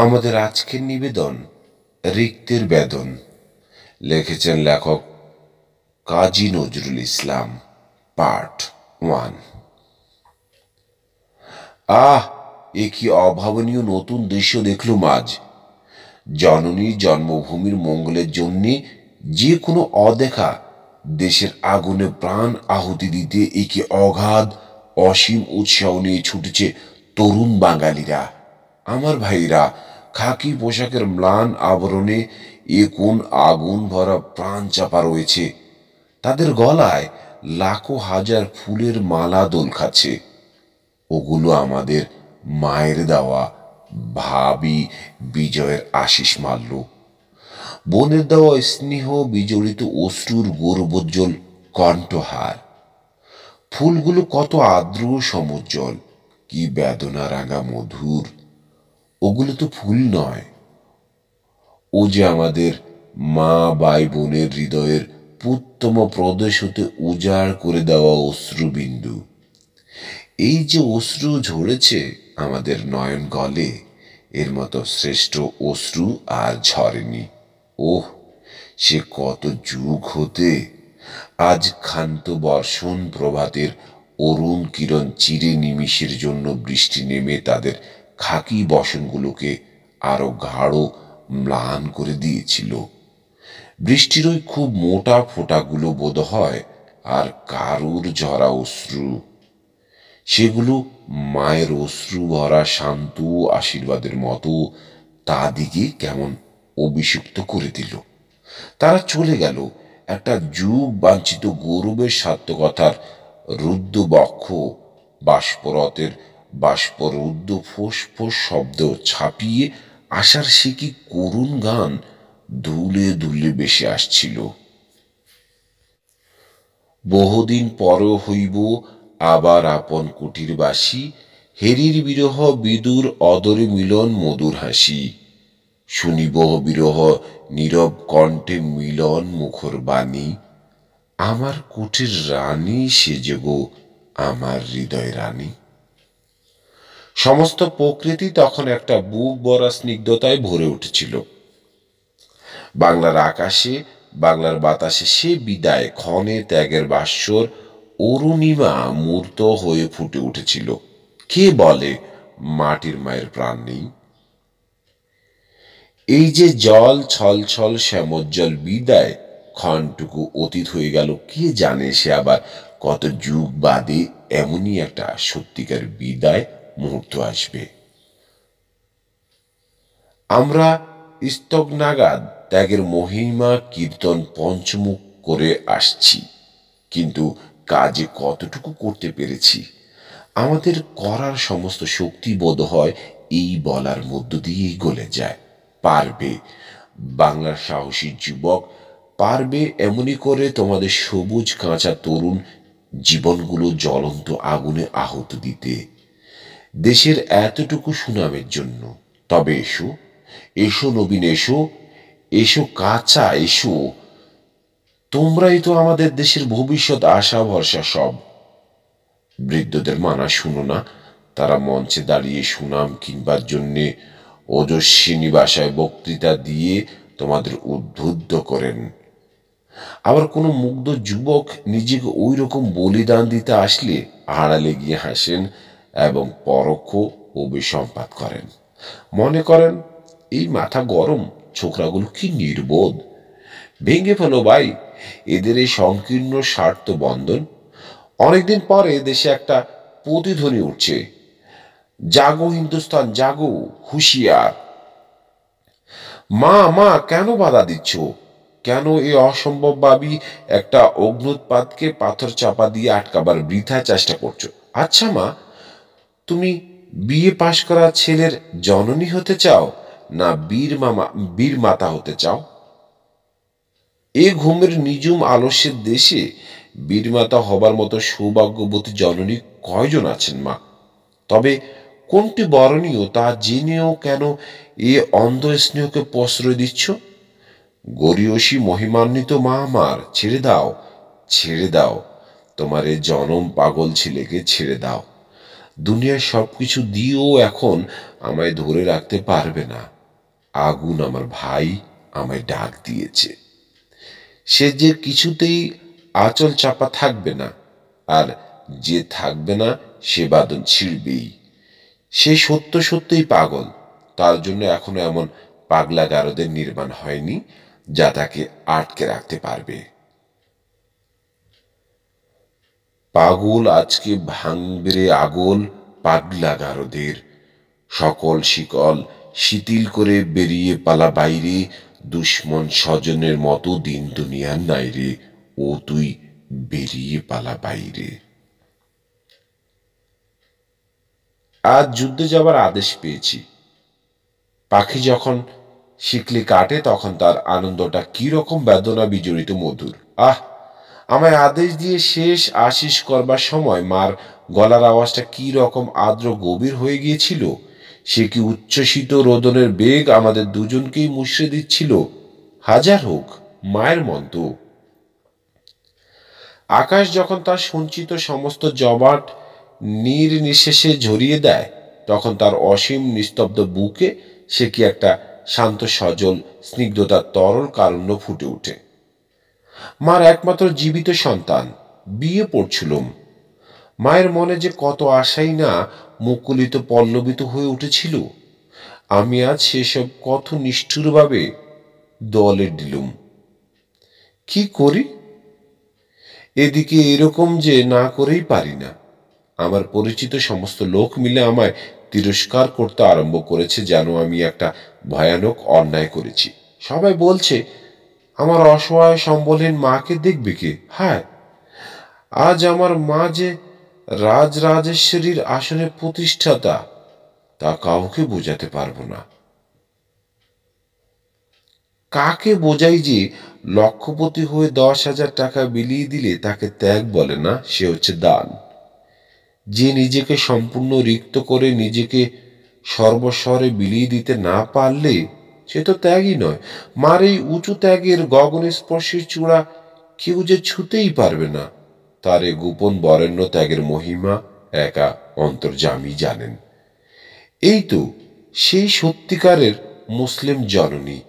আমাদের আজকের নিবেদন রিক্তের বেদন। লিখেছেন লেখক কাজী নজরুল ইসলাম। পার্ট 1। আহ, এ কি অভাবনীয় নতুন দৃশ্য দেখলুম আজ। জননীর জন্মভূমির মঙ্গলের জন্যে যে কোনো অদেখা দেশের আগুনে প্রাণ আহুতি দিতে এ কি অগাধ অসীম উৎসাহ নিয়ে ছুটেছে তরুণ বাঙালিরা। আমার ভাইরা খাকি পোশাকের ম্লান আবরণে এ কোন আগুন ভরা প্রাণ চাপা রয়েছে। তাদের গলায় লাখো হাজার ফুলের মালা দোল খাচ্ছে। ওগুলো আমাদের মায়ের দেওয়া ভাবি বিজয়ের আশিস মাল্য, বোনের দেওয়া স্নেহ বিজড়িত অশ্রুর গৌরবোজ্জ্বল কণ্ঠহার। ফুলগুলো কত আর্দ্র সমুজ্জ্বল, কি বেদনা রাঙা মধুর। ওগুলো তো ফুল নয়, ও যে আমাদের মা ভাই বোনের হৃদয়ের পুত্তম প্রদেশ হতে উজাড় করে দেওয়া অশ্রুবিন্দু। এই যে অশ্রু ঝরেছে আমাদের নয়ন গলে, এর মতো শ্রেষ্ঠ অশ্রু আর ঝরেনি। ওহ, সে কত যুগ হতে। আজ ক্ষান্ত বর্ষণ প্রভাতের অরুণ কিরণ চিরে নিমিষের জন্য বৃষ্টি নেমে তাদের খাকি বসনগুলোকে আরো গাঢ় ম্লান করে দিয়েছিল। বৃষ্টির ওই খুব মোটা ফোঁটাগুলো বোধ হয় আর কারুর ঝরা অশ্রু। সেগুলো মায়ের অশ্রু ভরা শান্ত আশীর্বাদের মতো তাদিকে কেমন অভিষিক্ত করে দিল। তারা চলে গেল একটা যুগ বাঞ্ছিত গৌরবের সার্থকতার রুদ্ধ বক্ষ বাষ্পরথের বাষ্পরুদ্ধ ফোঁস ফোঁস শব্দ ছাপিয়ে আসার সে কি করুণ গান দুলে দুলে বেশে আসছিল। বহুদিন পর হইব আবার আপন কুটিরবাসী, হেরির বিরহ বিদুর অদরে মিলন মধুর হাসি। শুনিব বিরহ নীরব কণ্ঠে মিলন মুখর বাণী, আমার কুটির রানী সেজে গো আমার হৃদয় রানী। সমস্ত প্রকৃতি তখন একটা বুক ভরা স্নিগ্ধতায় ভরে উঠেছিল। বাংলার আকাশে বাংলার বাতাসে সে বিদায় ক্ষণে ত্যাগের বাস্যর অরুণিমা মূর্ত হয়ে ফুটে উঠেছিল। কে বলে মাটির মায়ের প্রাণ নেই? এই যে জল ছল ছল শ্যামোজ্জ্বল বিদায় ক্ষণটুকু অতীত হয়ে গেল, কে জানে সে আবার কত যুগ বাদে এমনই একটা সত্যিকার বিদায় মুহূর্ত আসবে। আমরা স্তবনাগাদ ত্যাগের মহিমা কীর্তন পঞ্চমুখ করে আসছি, কিন্তু কাজে কতটুকু করতে পেরেছি? আমাদের করার সমস্ত শক্তি বোধ হয় এই বলার মধ্য দিয়েই গলে যায়, পারবে বাংলার সাহসী যুবক, পারবে এমনি করে তোমাদের সবুজ কাঁচা তরুণ জীবনগুলো জ্বলন্ত আগুনে আহুত দিতে দেশের এতটুকু সুনামের জন্য। তবে এসো, এসো নবীন, এসো, এসো কাঁচা, এসো। তোমরাই তো আমাদের দেশের ভবিষ্যৎ, আশা ভরসা সব। বৃদ্ধদের মানা শুনো না, তারা মঞ্চে দাঁড়িয়ে সুনাম কিনবার জন্যে ওজস্বিনী ভাষায় বক্তৃতা দিয়ে তোমাদের উদ্বুদ্ধ করেন। আবার কোনো মুগ্ধ যুবক নিজেকে ওই রকম বলিদান দিতে আসলে আড়ালে গিয়ে হাসেন এবং পরোক্ষ অভিসম্পাত করেন। মনে করেন এই মাথা গরম ছোকরাগুলো কি নির্বোধ, ভেঙে ফেলো ভাই এদের এই সংকীর্ণ স্বার্থ বন্ধন। অনেকদিন পরে দেশে একটা প্রতিধ্বনি উঠছে, জাগো হিন্দুস্তান জাগো, হুঁশিয়ার। মা মা কেন বাধা দিচ্ছ? কেন এই অসম্ভবভাবী একটা অগ্নুৎপাতকে পাথর চাপা দিয়ে আটকাবার বৃথা চেষ্টা করছো? আচ্ছা মা, তুমি বিএ পাশ করা ছেলের জননী হতে চাও, না বীর মাতা হতে চাও? এ ঘুমের নিঝুম আলস্যের দেশে বীরমাতা হবার মতো সৌভাগ্যবতী জননী কয়জন আছেন মা? তবে কোনটি বরণীয় তা জেনেও কেন এ অন্ধ স্নেহকে প্রশ্রয় দিচ্ছ? গরীয়সী মহিমান্বিত মা আমার, ছেড়ে দাও, ছেড়ে দাও তোমার এ জনম পাগল ছেলেকে, ছেড়ে দাও। দুনিয়ার সবকিছু দিয়েও এখন আমায় ধরে রাখতে পারবে না। আগুন আমার ভাই আমায় ডাক দিয়েছে। সে যে কিছুতেই আঁচল চাপা থাকবে না, আর যে থাকবে না সে বাঁধন ছিঁড়বেই। সে সত্য সত্যই পাগল, তার জন্য এখনো এমন পাগলা গারদের নির্মাণ হয়নি যা তাকে আটকে রাখতে পারবে। পাগল আজকে ভাঙবে রে আগল পাগলা গারদের, সকল শিকল শিথিল করে বেরিয়ে পালা বাইরে। দুশ্মন স্বজনের মতো দিন দুনিয়ার নাই রে, ও তুই বেরিয়ে পালা বাইরে। আজ যুদ্ধে যাবার আদেশ পেয়েছি। পাখি যখন শিকলি কাটে তখন তার আনন্দটা কি রকম বেদনা বিজড়িত মধুর। আহ, আমায় আদেশ দিয়ে শেষ আশিস করবার সময় মার গলার আওয়াজটা কি রকম আর্দ্র গভীর হয়ে গিয়েছিল। সে কি উচ্ছ্বসিত রোদনের বেগ আমাদের দুজনকেই মুষড়ে দিচ্ছিল। হাজার হোক মায়ের মন্ত। আকাশ যখন তার সঞ্চিত সমস্ত জমাট নির্নিশেষে ঝরিয়ে দেয়, তখন তার অসীম নিস্তব্ধ বুকে সে কি একটা শান্ত সজল স্নিগ্ধতার তরল কারুণ্য ফুটে ওঠে। মার একমাত্র জীবিত সন্তান, বিয়ে পড়ছিলুম। মায়ের মনে যে কত আশাই না মুকুলিত পল্লবিত হয়ে উঠেছিল, আমি আজ সেসব কত নিষ্ঠুরভাবে দলে দিলুম। কি করি? এদিকে এরকম যে না করেই পারি না। আমার পরিচিত সমস্ত লোক মিলে আমায় তিরস্কার করতে আরম্ভ করেছে, যেন আমি একটা ভয়ানক অন্যায় করেছি। সবাই বলছে আমার অসহায় সম্বলহীন মাকে দেখবে কে। হায়, আজ আমার মা যে রাজরাজেশ্বরীর আসনে প্রতিষ্ঠাতা, তা কাউকে বোঝাতে পারবো না। কাকে বোঝাই যে লক্ষপতি হয়ে 10,000 টাকা বিলিয়ে দিলে তাকে ত্যাগ বলে না, সে হচ্ছে দান। যে নিজেকে সম্পূর্ণ রিক্ত করে নিজেকে সর্বস্বরে বিলিয়ে দিতে না পারলে সে তো ত্যাগই নয়। মার এই উঁচু ত্যাগের গগন স্পর্শের চূড়া কেউ যে ছুতেই পারবে না। তার এ গোপন বরেণ্য ত্যাগের মহিমা একা অন্তর্যামী জানেন। এই তো সেই সত্যিকারের মুসলিম জননী,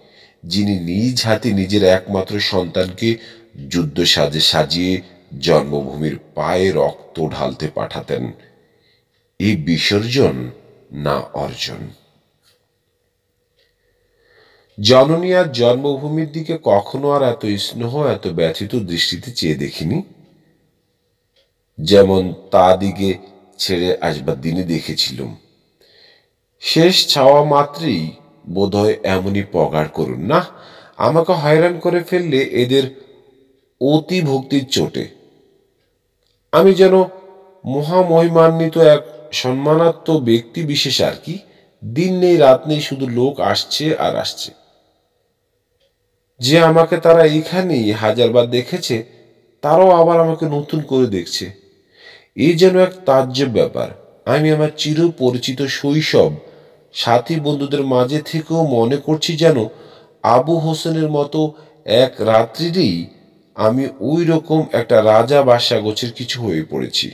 যিনি নিজ হাতে নিজের একমাত্র সন্তানকে যুদ্ধ সাজে সাজিয়ে জন্মভূমির পায়ে রক্ত ঢালতে পাঠাতেন। এই বিসর্জন না অর্জন। জননী আর জন্মভূমির দিকে কখনো আর এত স্নেহ এত ব্যথিত দৃষ্টিতে চেয়ে দেখিনি, যেমন তা দিকে ছেড়ে আসবার দিনে দেখেছিলুম। শেষ ছাওয়া মাত্রেই বোধহয় এমনই পগার করুন না, আমাকে হয়রান করে ফেললে এদের অতি ভক্তির চোটে। আমি যেন মহামহিমান্বিত এক সম্মানাত্ম ব্যক্তি বিশেষ আর কি। দিন নেই রাত নেই শুধু লোক আসছে আর আসছে। যে আমাকে তারা এইখানেই হাজারবার দেখেছে, তারাও আবার আমাকে নতুন করে দেখছে। এই যেন এক তাজ্জব ব্যাপার। আমি আমার চির পরিচিত শৈশব সাথী বন্ধুদের মাঝে থেকেও মনে করছি যেন আবু হোসেনের মতো এক রাত্রিরেই আমি ওই রকম একটা রাজা বাদশা গোছের কিছু হয়ে পড়েছি।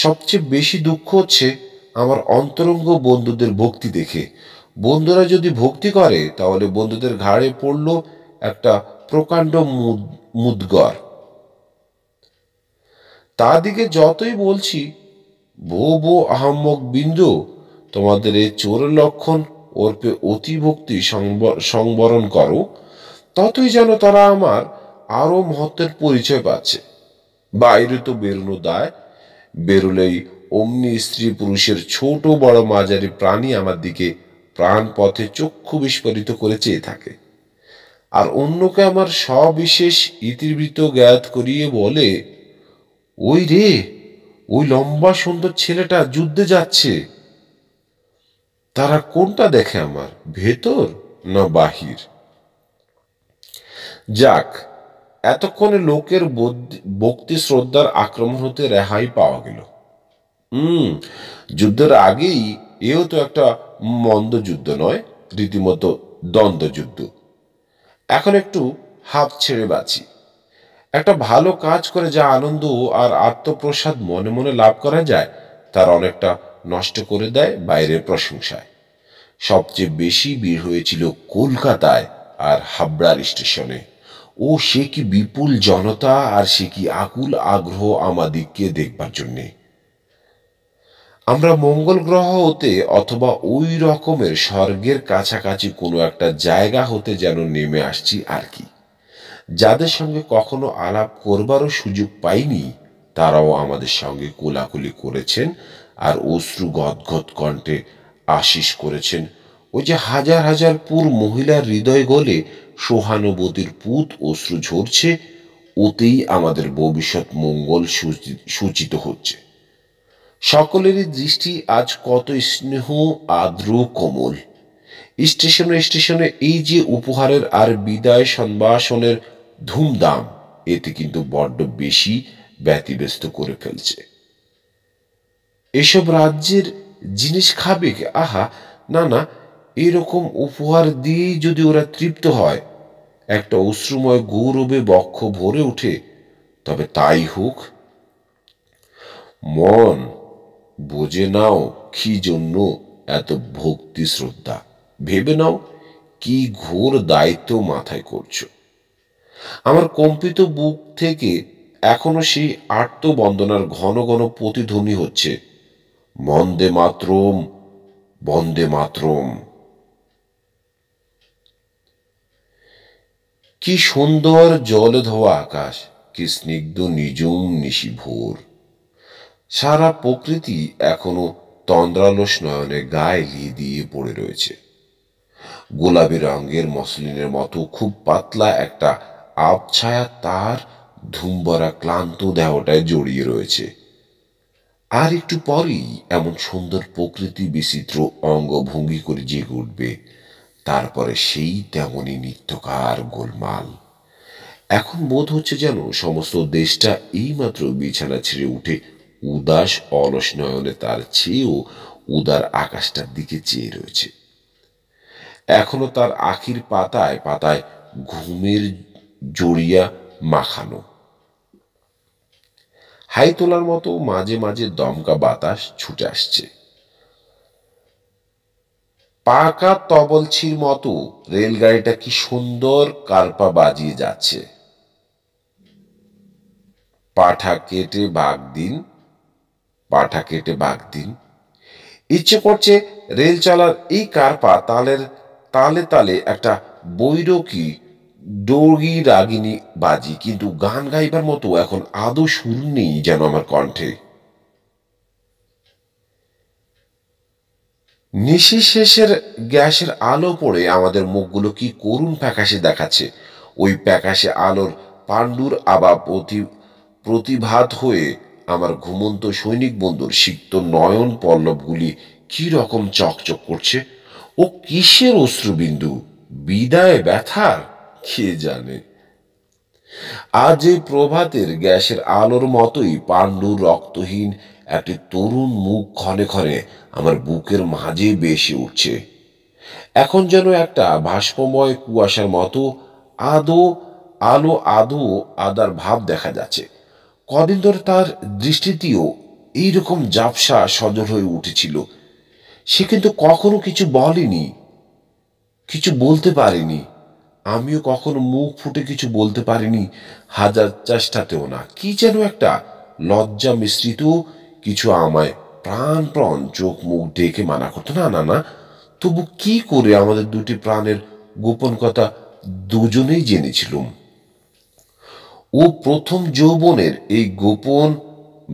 সবচেয়ে বেশি দুঃখ হচ্ছে আমার অন্তরঙ্গ বন্ধুদের ভক্তি দেখে। বন্ধুরা যদি ভক্তি করে তাহলে বন্ধুদের ঘাড়ে পড়ল একটা প্রকাণ্ড মুদগর। তা দিকে যতই বলছি বো আহম্মক বিন্দু, তোমাদের এই চোর লক্ষণ ওরপে অতি ভক্তি সংবরণ করো, ততই যেন তারা আমার আরো মহত্বের পরিচয় পাচ্ছে। বাইরে তো বেরোনো দায়, বেরোলেই অমনি স্ত্রী পুরুষের ছোট বড় মাঝারি প্রাণী আমার দিকে প্রাণ পথে চক্ষু বিস্ফারিত করে চেয়ে থাকে, আর অন্যকে আমার সবিশেষ ইতিবৃত্ত জ্ঞাত করিয়ে বলে, ওই রে, ওই লম্বা সুন্দর ছেলেটা যুদ্ধে যাচ্ছে। তারা কোনটা দেখে আমার, ভেতর না বাহির? যাক, এতক্ষণে লোকের ভক্তি শ্রদ্ধার আক্রমণ হতে রেহাই পাওয়া গেল। যুদ্ধের আগেই এও তো একটা মন্দ যুদ্ধ নয়, রীতিমতো দ্বন্দ্ব যুদ্ধ। এখন একটু হাঁপ ছেড়ে বাঁচি। একটা ভালো কাজ করে যা আনন্দ আর আত্মপ্রসাদ মনে মনে লাভ করা যায়, তার অনেকটা নষ্ট করে দেয় বাইরের প্রশংসায়। সবচেয়ে বেশি ভিড় হয়েছিল কলকাতায় আর হাবড়ার স্টেশনে। ও সে কি বিপুল জনতা, আর সে কি আকুল আগ্রহ আমাদিগকে দেখবার জন্যে। আমরা মঙ্গল গ্রহ হতে অথবা ওই রকমের স্বর্গের কাছাকাছি কোনো একটা জায়গা হতে যেন নেমে আসছি আর কি। যাদের সঙ্গে কখনো আলাপ করবারও সুযোগ পাইনি, তারাও আমাদের সঙ্গে কোলাকুলি করেছেন আর অশ্রু গদগদ কণ্ঠে আশিস করেছেন। ওই যে হাজার হাজার পুর মহিলার হৃদয় গলে সহানুভূতির পুত অশ্রু ঝরছে, ওতেই আমাদের ভবিষ্যৎ মঙ্গল সূচিত হচ্ছে। সকলেরই দৃষ্টি আজ কত স্নেহ, আর্দ্র, কোমল। স্টেশনে স্টেশনে এই যে উপহারের আর বিদায় সম্ভাষণের ধুমধাম, এতে কিন্তু বড্ড বেশি ব্যতিব্যস্ত করে ফেলছে। এসব রাজ্যের জিনিস খাবে কে? আহা, না না, এরকম উপহার দিয়েই যদি ওরা তৃপ্ত হয়, একটা অশ্রুময় গৌরবে বক্ষ ভরে ওঠে, তবে তাই হোক। মন, বুঝে নাও কি জন্য এত ভক্তি শ্রদ্ধা। ভেবে নাও কি ঘোর দায়িত্ব মাথায় করছো। আমার কম্পিত বুক থেকে এখনো সেই আর্ত বন্দনার ঘন ঘন প্রতিধ্বনি হচ্ছে, বন্দে মাতরম, বন্দে মাতরম। কি সুন্দর জলে ধোয়া আকাশ, কি স্নিগ্ধ নিঝুম নিশি ভোর। সারা প্রকৃতি এখনো তন্দ্রালস নয়নে গায়ে লিয়ে দিয়ে পড়ে রয়েছে। গোলাপি রঙের মসলিনের মতো খুব পাতলা একটা আবছায়া তার ধুমভরা ক্লান্ত দেহটায় জড়িয়ে রয়েছে। আর একটু পরেই এমন সুন্দর প্রকৃতি বিচিত্র অঙ্গভঙ্গি করে জেগে উঠবে। তারপরে সেই তেমনই নিত্যকার গোলমাল। এখন বোধ হচ্ছে যেন সমস্ত দেশটা এইমাত্র বিছানা ছেড়ে উঠে উদাস অলস নয়নে তার চেয়েও উদার আকাশটার দিকে চেয়ে রয়েছে। এখনো তার আখির পাতায় পাতায় ঘুমের জড়িয়া মাখানো। হাই তোলার মতো মাঝে মাঝে দমকা বাতাস ছুটে আসছে। পাকা তবলছির মতো রেলগাড়িটা কি সুন্দর কারপা বাজিয়ে যাচ্ছে। পাঠা কেটে বাঘ দিন, পাঠা কেটে বাঘ দিন। ইচ্ছে করছে রেল চলার এই কারপা তালের তালে তালে একটা বৈরকী ডোগি রাগিনী বাজি, কিন্তু গান গাইবার মতো এখন আদৌ সুর নেই যেন আমার কণ্ঠে। নিশি শেষের গ্যাসের আলো পড়ে আমাদের মুখগুলো কি করুণ ফ্যাকাশে দেখাচ্ছে। ওই ফ্যাকাশে আলোর পাণ্ডুর আবা প্রতিভাত হয়ে আমার ঘুমন্ত সৈনিক বন্ধুর সিক্ত নয়ন পল্লবগুলি কি রকম চকচক করছে। ও কিসের অশ্রুবিন্দু? বিদায় ব্যথার? কে জানে। আজ এই প্রভাতের গ্যাসের আলোর মতোই পাণ্ডুর রক্তহীন একটি তরুণ মুখ ক্ষণে ক্ষণে আমার বুকের মাঝে বেশি উঠছে। এখন যেন একটা ভাস্পময় কুয়াশার মতো আদো আলো আদো আদার ভাব দেখা যাচ্ছে। কদিন ধরে তার দৃষ্টিতেও এইরকম ঝাপসা সজল হয়ে উঠেছিল। সে কিন্তু কখনো কিছু বলেনি, কিছু বলতে পারেনি। আমিও কখনো মুখ ফুটে কিছু বলতে পারিনি, হাজার চেষ্টাতেও না। কি যেন একটা লজ্জা মিশ্রিত কিছু আমায় প্রাণপণ চোখ মুখ ডেকে মানা করতো, না না না। তবু কি করে আমাদের দুটি প্রাণের গোপন কথা দুজনেই জেনেছিলুম। ও প্রথম যৌবনের এই গোপন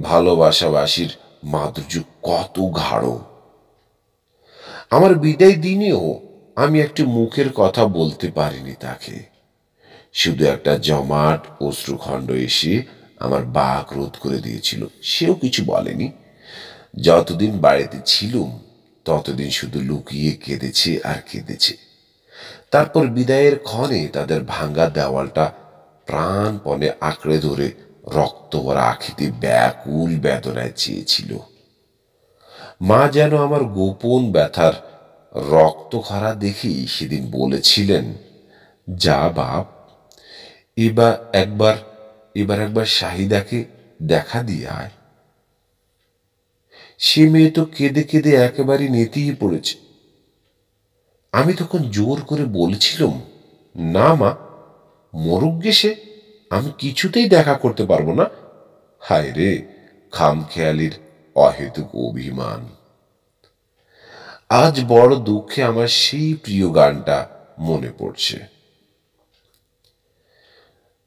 ভালোবাসাবাসীর মাধুর্য কত গাঢ়। আমার বিদায় দিনেও আমি একটি মুখের কথা বলতে পারিনি তাকে। শুধু একটা জমাট অশ্রুখণ্ড এসে আমার বাক রোধ করে দিয়েছিল। সেও কিছু বলেনি। যতদিন বাড়িতে ছিলুম ততদিন শুধু লুকিয়ে কেঁদেছে আর কেঁদেছে। তারপর বিদায়ের ক্ষণে তাদের ভাঙ্গা দেওয়ালটা প্রাণপণে আঁকড়ে ধরে রক্ত ভরা আখিতে ব্যাকুল বেদনায় চেয়েছিল। মা যেন আমার গোপন ব্যথার রক্ত খরা দেখেই সেদিন বলেছিলেন, যা বাপ, এবার একবার এবার একবার শাহিদাকে দেখা দিয়ে আয়। সে মেয়ে তো কেঁদে কেঁদে একেবারে নেতিয়ে পড়েছে। আমি তখন জোর করে বলেছিলাম, না মা, মরুক গে সে, আমি কিছুতেই দেখা করতে পারবো না। হায় রে, খামখেয়ালির অহেতুক অভিমান। আজ বড় দুঃখে আমার সেই প্রিয় গানটা মনে পড়ছে।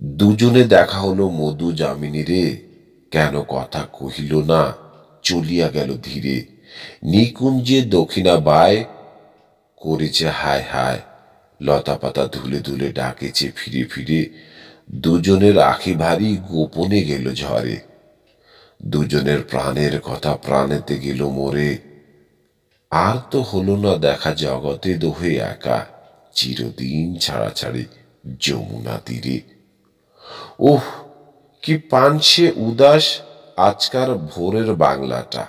দুজনে দেখা হলো মধু যামিনী রে, কেন কথা কহিল না, চলিয়া গেল ধীরে। নিকুঞ্জে দক্ষিণা বায়, করেছে হায় হায়, লতা পাতা ধুলে ধুলে ডাকেছে ফিরে ফিরে। দুজনের আখি ভারী গোপনে গেল ঝরে, দুজনের প্রাণের কথা প্রাণেতে গেল মোরে। আর তো হলো না দেখা জগতে দোহে একা, চিরদিন ছাড়াছাড়ি যমুনা তীরে। ওহ, কি পানসে উদাস আজকার ভোরের বাংলাটা।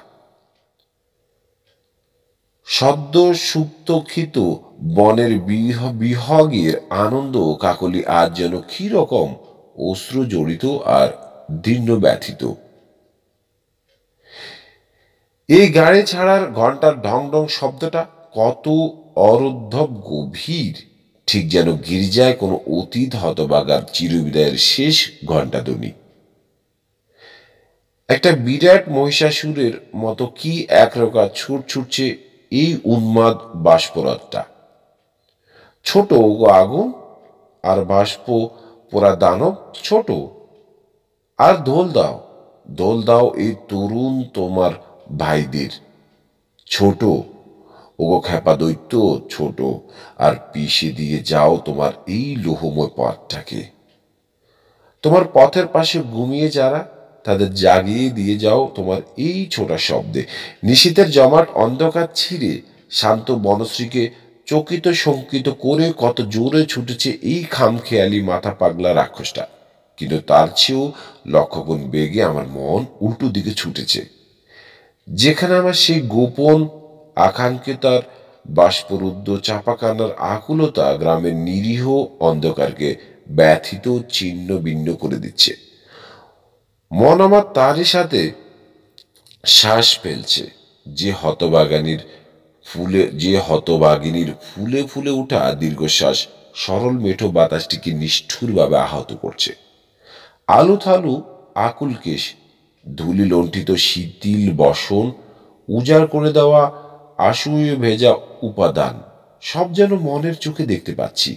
সদ্য সুপ্তক্ষিত বনের বিহগের আনন্দ কাকলি আজ যেন কি রকম অশ্রু জড়িত আর দীর্ণ ব্যথিত। এই গাড়ি ছাড়ার ঘন্টার ঢং ঢং শব্দটা কত অরুদ্ধব গভীর, ঠিক যেন গির্জায় কোনো অতীত হতবাগার চিরবিদায়ের শেষ ঘণ্টাধ্বনি। একটা বিরাট মহিষাসুরের মতো কি একরকা ছুট ছুটছে এই উন্মাদ বাষ্পরথটা। ছোট আগুন আর বাষ্প পোড়া দানব ছোট, আর দোল দাও, দোল দাও এই তরুণ তোমার ভাইদের। ছোট ওগো খেপা দৈত্য ছোট, আর পিষে দিয়ে যাও তোমার এই লোহময় পথটাকে। তোমার পথের পাশে ঘুমিয়ে যারা, তাদের জাগিয়ে দিয়ে যাও তোমার এই ছোটা শব্দে। নিশীথের জমাট অন্ধকার ছিঁড়ে শান্ত বনশ্রীকে চকিত শঙ্কিত করে কত জোরে ছুটেছে এই খামখেয়ালি মাথা পাগলা রাক্ষসটা। কিন্তু তার চেয়েও লক্ষগুণ বেগে আমার মন উল্টো দিকে ছুটেছে, যেখানে আমার সেই গোপন আকাঙ্ক্ষিতার বাষ্পরুদ্ধ চাপাকান্নার আকুলতা গ্রামের নিরীহ অন্ধকারকে ব্যথিত ছিন্ন ভিন্ন করে দিচ্ছে। মন আমার তারই সাথে শ্বাস ফেলছে, যে হতবাগিনীর ফুলে ফুলে উঠা দীর্ঘশ্বাস সরল মেঠো বাতাসটিকে নিষ্ঠুরভাবে আহত করছে। আলু থালু আকুল কেশ, ধুলি লণ্ঠিত শিথিল বসন, উজাড় করে দেওয়া আশুয়ে ভেজা উপাদান, সব যেন মনের চোখে দেখতে পাচ্ছি।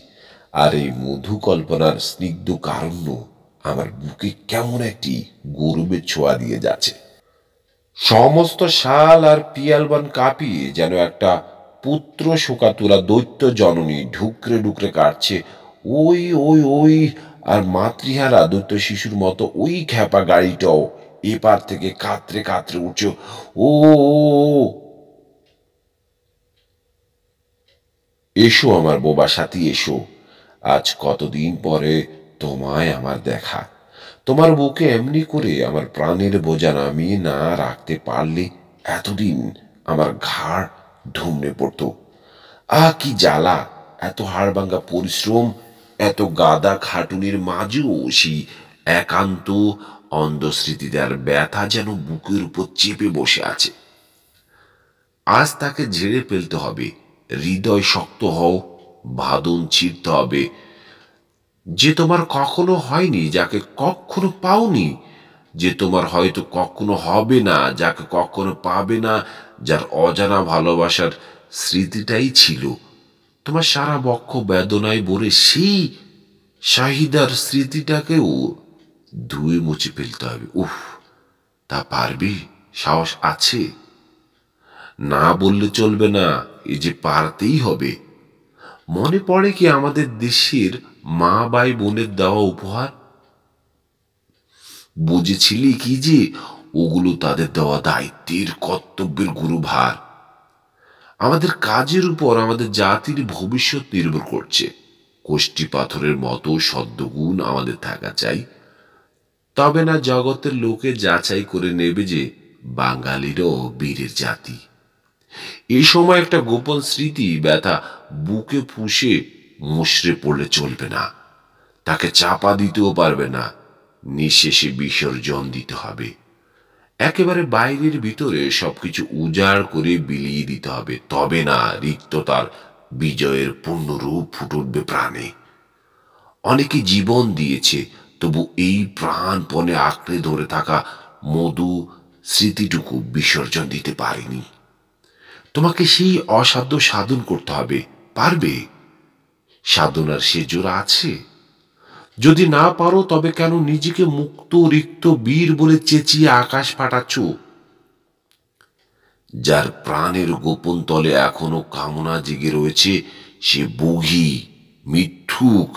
আর এই মধু কল্পনার স্নিগ্ধ কারণ্য আমার বুকে কেমন একটি গৌরবের ছোঁয়া দিয়ে যাচ্ছে। সমস্ত শাল আর পিয়ালবান কাঁপিয়ে যেন একটা পুত্র শোকা তোলা দৈত্য জননী ঢুকরে ঢুকরে কাটছে ওই ওই ওই, আর মাতৃহারা দৈত্য শিশুর মতো ওই খ্যাপা গাড়িটাও এপার থেকে কাতরে কাতরে উঠছে ও। এসো আমার বোবা সাথী এসো, আজ কতদিন পরে তোমায় আমার দেখা। তোমার বুকে এমনি করে আমার প্রাণের বোঝা নামিয়ে না রাখতে পারলে এতদিন আমার ঘাড় ধুমড়ে পড়তো। কি জ্বালা, এত হাড়ভাঙ্গা পরিশ্রম, এত গাদা খাটুনির মাঝেও সেই একান্ত অন্ধস্মৃতিদার ব্যথা যেন বুকের উপর চেপে বসে আছে। আজ তাকে ঝেড়ে ফেলতে হবে। হৃদয় শক্ত হও, বাঁধন ছিঁড়তে হবে। যে তোমার কখনো হয়নি, যাকে কখনো পাওনি, যে তোমার হয়তো কখনো হবে না, যাকে কখনো পাবে না, যার অজানা ভালোবাসার স্মৃতিটাই ছিল তোমার সারা বক্ষ বেদনায় ভরে, সেই শাহিদার স্মৃতিটাকেও ধুয়ে মুছে ফেলতে হবে। উফ, তা পারবি? সাহস আছে? না বললে চলবে না, এই যে পারতেই হবে। মনে পড়ে কি আমাদের দেশের মা ভাই বোনের দেওয়া উপহার? বুঝেছিলি কি যে ওগুলো তাদের দেওয়া দায়িত্বের কর্তব্যের গুরুভার। আমাদের কাজের উপর আমাদের জাতির ভবিষ্যৎ নির্ভর করছে। কোষ্ঠী পাথরের মতো সদ্গুণ আমাদের থাকা চাই, তবে না জগতের লোকে যাচাই করে নেবে যে বাঙালিরও বীরের জাতি। এই সময় একটা গোপন স্মৃতি ব্যথা বুকে ফুঁসে মুষড়ে পড়লে চলবে না, তাকে চাপা দিতেও পারবে না, নিঃশেষে বিসর্জন দিতে হবে। একেবারে বাইরের ভিতরে সবকিছু উজাড় করে বিলিয়ে দিতে হবে, তবে না রিক্ততার বিজয়ের পূর্ণরূপ ফুটে উঠবে প্রাণে। অনেকে জীবন দিয়েছে, তবু এই প্রাণপণে আঁকড়ে ধরে থাকা মধু স্মৃতিটুকু বিসর্জন দিতে পারেনি। তোমাকে সেই অসাধ্য সাধন করতে হবে, পারবে? সাধনার সে জোর আছে? যদি না পারো তবে কেন নিজেকে মুক্ত রিক্ত বীর বলে চেঁচিয়ে আকাশ ফাটাচ্ছ? যার প্রাণের গোপন তলে এখনো কামনা জেগে রয়েছে, সে বুঘি, মিথ্যুক,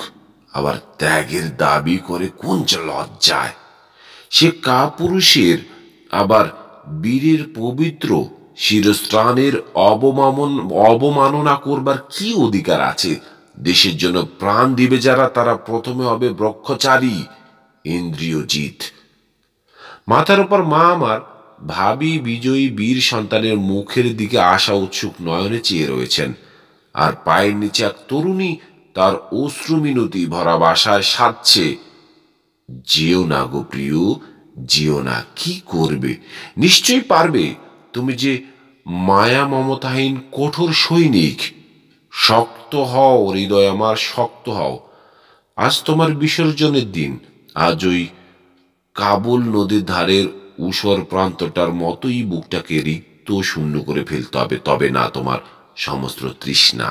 আবার ত্যাগের দাবি করে কোন লজ্জায়। সে কাপুরুষের আবার বীরের পবিত্র শিরস্ত্রাণের অবমাননা করবার কি অধিকার আছে? দেশের জন্য প্রাণ দিবে যারা, তারা প্রথমে হবে ব্রহ্মচারী, ইন্দ্রিয়জিৎ। মাথার উপর মা আমার ভাবি বিজয়ী বীর সন্তানের মুখের দিকে আশা উৎসুক নয়নে চেয়ে রয়েছেন, আর পায়ের নিচে এক তরুণী তার অশ্রু মিনতি ভরা বাসায় সাধছে, যেও না গো প্রিয়, যেও না। কি করবে? নিশ্চয়ই পারবে। তুমি যে মায়া মমতাহীন কঠোর সৈনিক। শক্ত হও হৃদয় আমার, শক্ত হও। আজ তোমার বিসর্জনের দিন। আজ ওই কাবুল নদীর ধারের ঊষর প্রান্তটার মতোই বুকটাকে রিক্ত শূন্য করে ফেলতে হবে। তবে না তোমার সমস্ত তৃষ্ণা,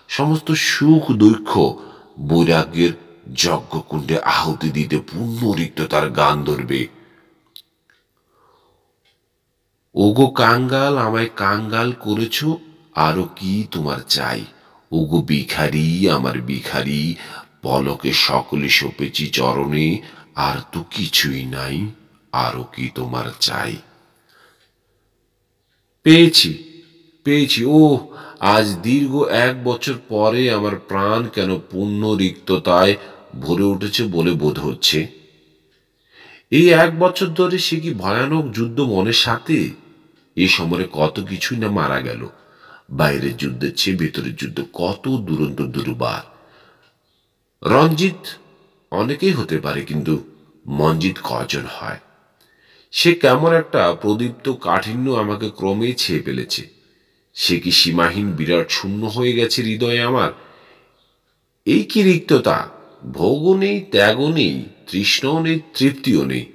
সমস্ত সুখ দুঃখ বৈরাগ্যের যজ্ঞকুণ্ডে আহুতি দিতে পূর্ণ রিক্ততার গান ধরবে। ওগো কাঙ্গাল, আমায় কাঙ্গাল করেছ, আরো কি তোমার চাই? ওগো ভিখারি, আমার ভিখারি, পলকে সকলে সপেছি চরণে, আর তো কিছুই নাই, আরো কি তোমার চাই? পেয়েছি, পেয়েছি। ও আজ দীর্ঘ 1 বছর পরে আমার প্রাণ কেন পূর্ণ রিক্ততায় ভরে উঠেছে বলে বোধ হচ্ছে। এই 1 বছর ধরে সে কি ভয়ানক যুদ্ধ মনের সাথে। এ সময়ে কত কিছুই না মারা গেল। বাইরের যুদ্ধের চেয়ে ভেতরের যুদ্ধ কত দুরন্ত দুর্বার। রঞ্জিত অনেকেই হতে পারে, কিন্তু মঞ্জিত কজন হয়? সে কেমন একটা প্রদীপ্ত কাঠিন্য আমাকে ক্রমেই ছেয়ে ফেলেছে। সে কি সীমাহীন বিরাট শূন্য হয়ে গেছে হৃদয়ে আমার? এই কি রিক্ততা! ভোগও নেই, ত্যাগও নেই, তৃষ্ণাও নেই, তৃপ্তিও নেই,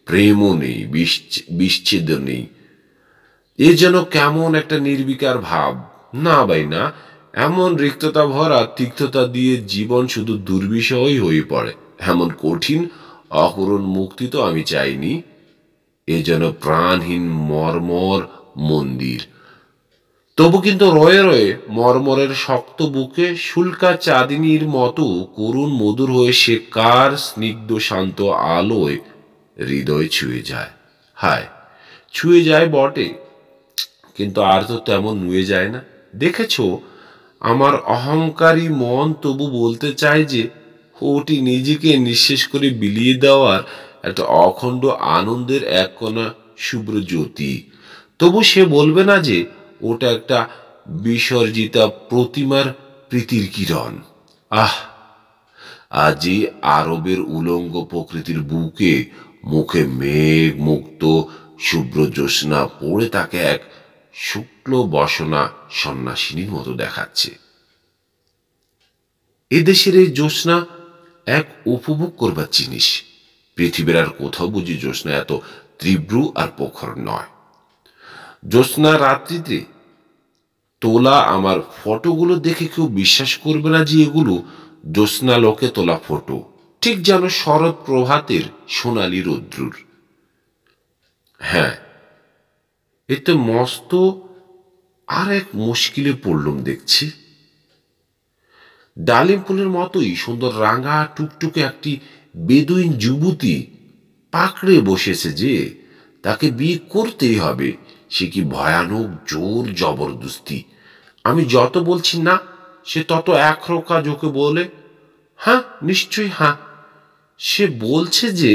প্রেমও নেই, বিচ্ছেদ নেই। এ যেন কেমন একটা নির্বিকার ভাব। না ভাই না, এমন রিক্ততা ভরা তিক্ততা দিয়ে জীবন শুধু দুর্বিষহই হয়ে পড়ে। এমন কঠিন অকরুণ মুক্তি তো আমি চাইনি। এ যেন প্রাণহীন মর্মর মন্দির। তবু কিন্তু রয়ে রয়ে মর্মরের শক্ত বুকে শুল্কা চাঁদিনীর মতো করুণ মধুর হয়ে সে কার স্নিগ্ধ শান্ত আলোয় হৃদয় ছুঁয়ে যায়। হায়, ছুঁয়ে যায় বটে, কিন্তু আর তো তেমন নুয়ে যায় না। দেখেছ, আমার অহংকারী মন তবু বলতে চায় যে ওটি নিজেকে নিঃশেষ করে বিলিয়ে দেওয়ার একটা অখণ্ড আনন্দের এক কণা শুভ্র জ্যোতি। তবু সে বলবে না যে ওটা একটা বিসর্জিতা প্রতিমার প্রীতির কিরণ। আহ, আজই আরবের উলঙ্গ প্রকৃতির বুকে মুখে মেঘ মুক্ত শুভ্র জ্যোৎস্না পড়ে তাকে এক শুক্ল বসনা সন্ন্যাসিনীর মতো দেখাচ্ছে। এদেশের এই জ্যোৎস্না এক উপভোগ করবার জিনিস। পৃথিবীর আর কোথাও বুঝি জ্যোৎস্না এত তীব্র আর প্রখর নয়। জ্যোৎস্না রাত্রিতে তোলা আমার ফটোগুলো দেখে কেউ বিশ্বাস করবে না যে এগুলো জ্যোৎস্না লোকে তোলা ফটো। ঠিক যেন শরৎ প্রভাতের সোনালি রৌদ্রুর। হ্যাঁ, এতে মস্ত আর এক মুশকিলে পড়লুম দেখছি। ডালিম ফুলের মতোই সুন্দর রাঙা টুকটুকে একটি বেদুইন যুবতী পাকড়ে বসেছে যে তাকে বিয়ে করতেই হবে। সে কি ভয়ানক জোর জবরদস্তি! আমি যত বলছি না, সে তত একরোখা ঝোঁকে বলে হ্যাঁ, নিশ্চয়ই হ্যাঁ। সে বলছে যে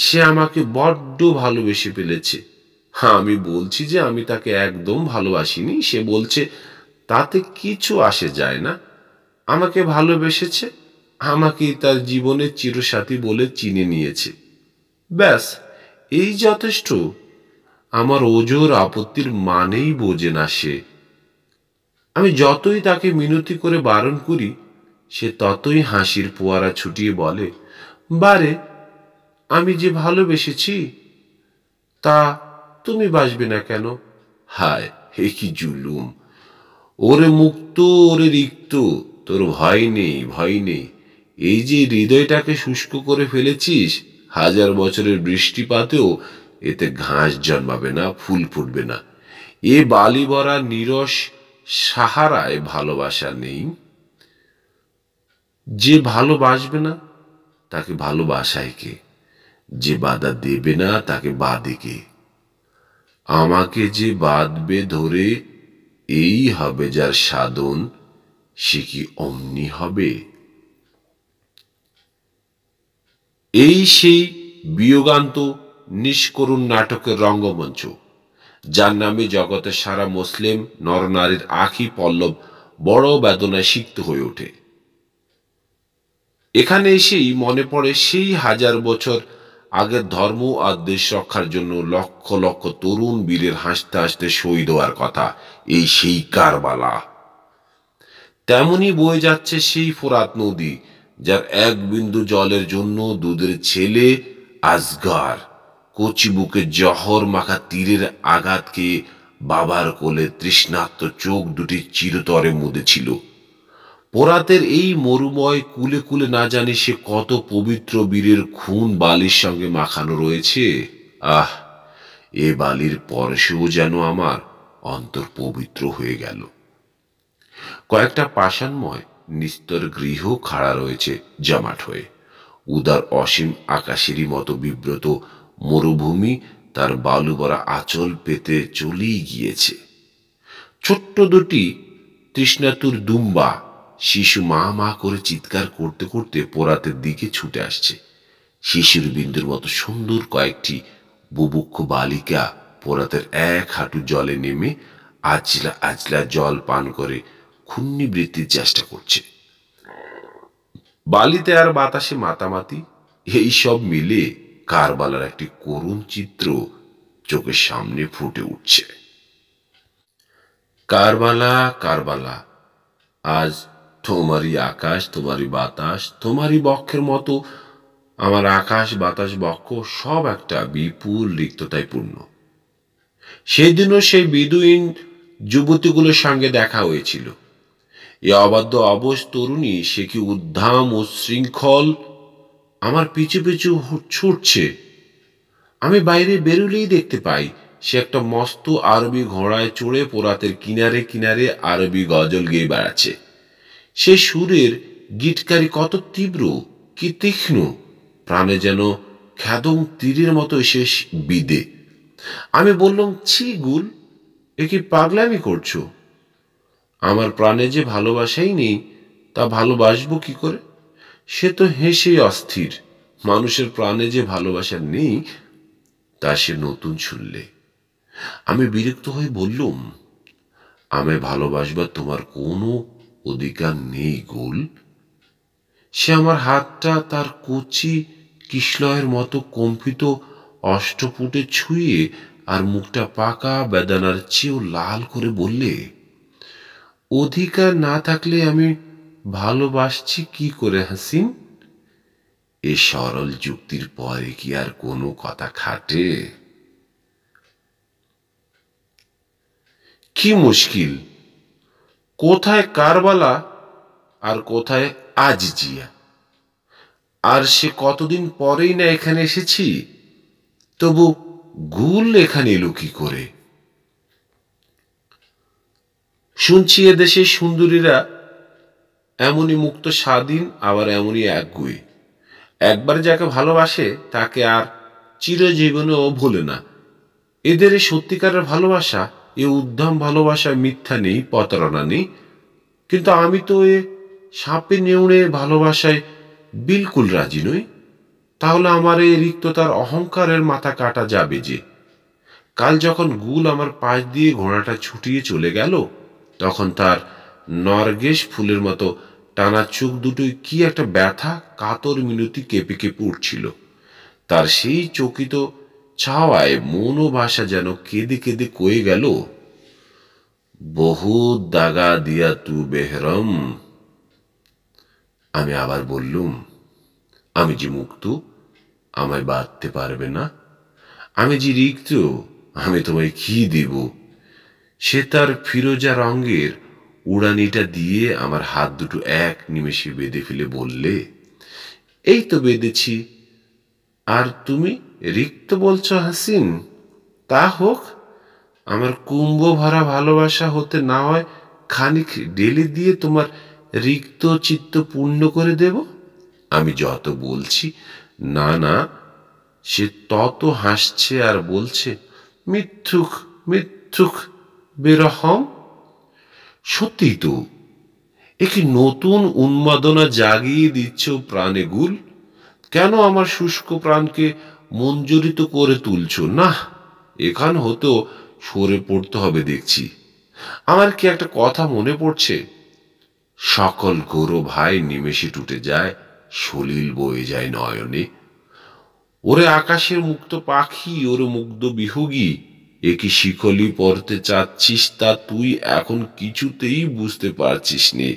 সে আমাকে বড্ড ভালোবেসে ফেলেছে। হ্যাঁ, আমি বলছি যে আমি তাকে একদম ভালোবাসিনি। সে বলছে তাতে কিছু আসে যায় না, আমাকে ভালোবেসেছে, আমাকেই তার জীবনের চিরসাথী বলে চিনে নিয়েছে। ব্যাস, এই যথেষ্ট। আমার ওজোর আপত্তির মানেই বোঝে না সে। আমি যতই তাকে মিনতি করে বারণ করি, সে ততই হাসির ফোয়ারা ছুটিয়ে বলে, বারে, আমি যে ভালোবেসেছি তা তুমি বাসবে না কেন? হায়, হে কি জুলুম! ওরে মুক্ত, ওরে রিক্ত, তোর ভয় নেই, ভয় নেই। এই যে হৃদয়টাকে শুষ্ক করে ফেলেছিস, 1000 বছরের বৃষ্টিপাতেও এতে ঘাস জন্মাবে না, ফুল ফুটবে না। এ বালি ভরা নিরস সাহারায় ভালোবাসা নেই। যে ভালোবাসবে না তাকে ভালোবাসায় কে? যে বাধা দেবে না তাকে বাঁধে কে? আমাকে যে বাঁধবে ধরে, এই হবে যার সাধন, সে কি অমনি হবে? এই সেই বিয়োগান্ত নিষ্করুণ নাটকের রঙ্গমঞ্চ, যার নামে জগতের সারা মুসলিম নরনারীর আখি পল্লব বড় বেদনায় সিক্ত হয়ে ওঠে। এখানে এসেই মনে পড়ে সেই 1000 বছর আগের ধর্ম আর দেশ রক্ষার জন্য লক্ষ লক্ষ তরুণ বীরের হাসতে হাসতে শহীদ হওয়ার কথা, এই সেই কারবালা। তেমনি বয়ে যাচ্ছে সেই ফোরাত নদী, যার এক বিন্দু জলের জন্য দুধের ছেলে আজগার কচি বুকে জহর মাখা তীরের আঘাতকে বাবার কোলে তৃষ্ণার্ত চোখ দুটি চিরতরে মুদেছিল। পোরাতের এই মরুময় কুলে কুলে না জানি সে কত পবিত্র বীরের খুন বালির সঙ্গে মাখানো রয়েছে। আহ, এ বালির পরশেও যেন আমার অন্তর পবিত্র হয়ে গেল। কয়েকটা পাষাণময় নিস্তর গৃহ খাড়া রয়েছে জমাট হয়ে। উদার অসীম আকাশেরই মতো বিব্রত মরুভূমি তার বালু ভরা আঁচল পেতে চলেই গিয়েছে। ছোট্ট দুটি তৃষ্ণাতুর দুম্বা শিশু মা মা করে চিৎকার করতে করতে পোরাতের দিকে ছুটে আসছে। শিশুর বিন্দুর মতো সুন্দর কয়েকটি বুভুক্ষ বালিকা পোরাতের এক হাঁটু জলে নেমে আজলা আজলা জল পান করে ক্ষুণ্ণিবৃত্তির চেষ্টা করছে। বালিতে আর বাতাসে মাতামাতি, এই সব মিলে কারবালার একটি করুণ চিত্র চোখের সামনে ফুটে উঠছে। কারবালা, কারবালা, আজ তোমারই আকাশ, তোমারই বাতাস, তোমারই বক্ষের মতো আমার আকাশ বাতাস বক্ষ সব একটা বিপুল রিক্ততায় পূর্ণ। সেদিনও সেই বিদুইন যুবতীগুলোর সঙ্গে দেখা হয়েছিল। এ অবাধ্য অবশ তরুণী, সে কি উদ্দাম ও শৃঙ্খল আমার পিছু পিছু ছুটছে। আমি বাইরে বেরুলেই দেখতে পাই সে একটা মস্ত আরবি ঘোড়ায় চড়ে পোরাতের কিনারে কিনারে আরবি গজল গেয়ে বেড়াচ্ছে। সে সুরের গিটকারি কত তীব্র, কি তীক্ষ্ণ, প্রাণে যেন খ্যাদং তীরের মতো এসে বিদে। আমি বললাম, ছি গুল, এ কি পাগলামি করছো? আমার প্রাণে যে ভালোবাসাই নেই, তা ভালোবাসবো কি করে? সে তো হেসেই অস্থির। মানুষের প্রাণে যে ভালোবাসা নেই তা সে নতুন শুনলে। আমি বিরক্ত হয়ে বললুম, আমায় ভালোবাসবার তোমার কোনো অধিকার নেই গোল। সে আমার হাতটা তার কচি কিশলয়ের মতো কম্পিত অষ্টপুটে ছুঁয়ে আর মুখটা পাকা বেদানার চেয়েও লাল করে বললে, অধিকার না থাকলে আমি ভালোবাসছি কি করে হাসিন? এ সরল যুক্তির পরে কি আর কোনো কথা খাটে? কি মুশকিল! কোথায় কারবালা আর কোথায় আজিজিয়া? আর সে কতদিন পরেই না এখানে এসেছি, তবু গুল এখানে এলো কি করে? শুনছি এদেশে সুন্দরীরা এমনই মুক্ত স্বাধীন, আবার এমনই একগুঁয়ে। একবার যাকে ভালোবাসে তাকে আর চিরজীবনেও ভোলে না। এদের এই সত্যিকারের ভালোবাসা, এ উদ্দাম ভালোবাসায় মিথ্যা নেই, প্রতারণা নেই। কিন্তু আমি তো এ সাপে নেউড়ে ভালোবাসায় বিলকুল রাজি নই। তাহলে আমার এই রিক্ততার অহংকারের মাথা কাটা যাবে যে? কাল যখন গুল আমার পাশ দিয়ে ঘোড়াটা ছুটিয়ে চলে গেল, তখন তার নরগেশ ফুলের মতো টানা চোখ দুটোই কি একটা ব্যথা কাতর মিনতি কেঁপে কেঁপে উঠছিল। তার সেই চকিত ছাওয়ায় মনোভাষা যেন কেঁদে কেঁদে কয়ে গেল, বহুত দাগা দিয়া তু বেহরম। আমি আবার বললুম, আমি যে মুক্ত, আমায় বাঁধতে পারবে না। আমি যে রিক্ত, আমি তোমায় কি দেব? সে তার ফিরোজা রঙের উড়ানিটা দিয়ে আমার হাত দুটো এক নিমেষে বেঁধে ফেলে বললে, এই তো বেঁধেছি। আর তুমি রিক্ত বলছো হাসিন? তা হোক, আমার কুম্ভ ভরা ভালোবাসা হতে না হয় খানিক ঢেলে দিয়ে তোমার রিক্ত চিত্ত পূর্ণ করে দেব। আমি যত বলছি না না, সে তত হাসছে আর বলছে, মিথ্যুক মিথ্যুক বেরহম। সত্যি তো, একে নতুন উন্মাদনা জাগিয়ে দিচ্ছ প্রাণে গুল। কেন আমার শুষ্ক প্রাণকে মঞ্জুরিত করে তুলছ না? এখান হতেও সরে পড়তে হবে দেখছি। আমার কি একটা কথা মনে পড়ছে, সকল গৌরব ভাই নিমেষে টুটে যায়, সলিল বয়ে যায় নয়নে। ওরে আকাশের মুক্ত পাখি, ওরে মুগ্ধ বিহুগী, এ কি শিকলি পরতে চাচ্ছিস তা তুই এখন কিছুতেই বুঝতে পারছিস নে।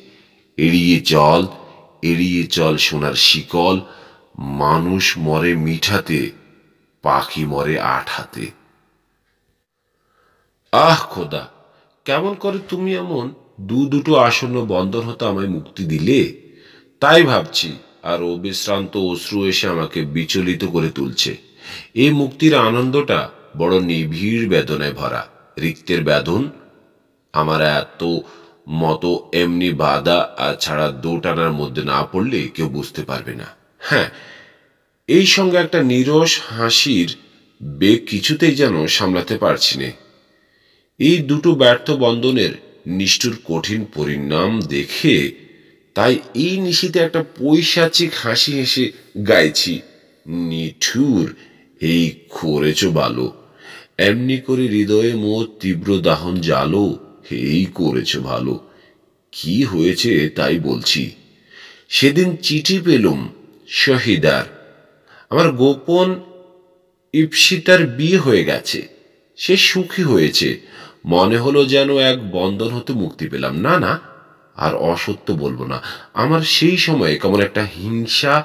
এড়িয়ে চল, এড়িয়ে চল সোনার শিকল। মানুষ মরে মিঠাতে, পাখি মরে আঠাতে। আহ খোদা, কেমন করে তুমি এমন দুটো আসন্ন বন্দর হতে আমায় মুক্তি দিলে, তাই ভাবছি। আর অবিশ্রান্ত অশ্রু এসে আমাকে বিচলিত করে তুলছে। এই মুক্তির আনন্দটা বড় নিবিড় বেদনায় ভরা। রিক্তের বেদন আমার এত মতো এমনি বাধা আর ছাড়া দোটানার মধ্যে না পড়লে কেউ বুঝতে পারবে না। হ্যাঁ, এই সঙ্গে একটা নিরস হাসির বেগ কিছুতেই যেন সামলাতে পারছি নে। এই দুটো ব্যর্থ বন্ধনের নিষ্ঠুর কঠিন পরিণাম দেখে তাই এই নিশীতে একটা পৈশাচিক হাসি হেসে গাইছি, নিঠুর এই করেছ ভালো, এমনি করে হৃদয়ে মোর তীব্র দাহন জ্বালো, এই করেছ ভালো। কি হয়েছে তাই বলছি। সেদিন চিঠি পেলুম শহীদার, আমার গোপন ইপ্সিতার বিয়ে হয়ে গেছে। সে সুখী হয়েছে। মনে হলো যেন এক বন্ধন হতে মুক্তি পেলাম। না না, আর অসত্য বলবো না। আমার সেই সময়ে কেমন একটা হিংসা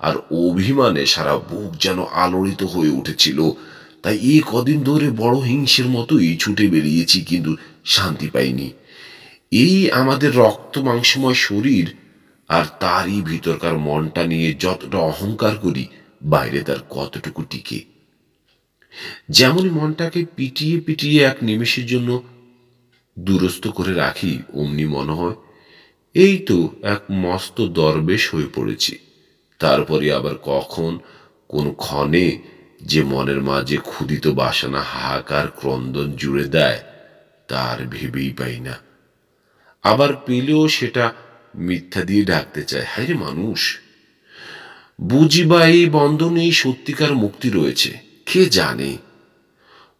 আর অভিমানে সারা বুক যেন আলোড়িত হয়ে উঠেছিল। তাই এই কদিন ধরে বড় হিংসের মতোই ছুটে বেরিয়েছি, কিন্তু শান্তি পাইনি। এই আমাদের রক্ত মাংসময় শরীর আর তারই ভিতরকার মনটা নিয়ে যতটা অহংকার করি, বাইরে তার কতটুকু টিকে। যেমনই মনটাকে পিটিয়ে পিটিয়ে এক নিমেষের জন্য দুরস্ত করে রাখি, অমনি মনে হয় এই তো এক মস্ত দরবেশ হয়ে পড়েছি। তারপরে আবার কখন কোন ক্ষণে যে মনের মাঝে ক্ষুধিত বাসনা হাহাকার ক্রন্দন জুড়ে দেয়, তার ভেবেই পাই না। আবার পেলেও সেটা মিথ্যা দিয়ে ঢাকতে চায়। হায় রে মানুষ, বুঝি বা এই বন্ধনেই সত্যিকার মুক্তি রয়েছে? কে জানে।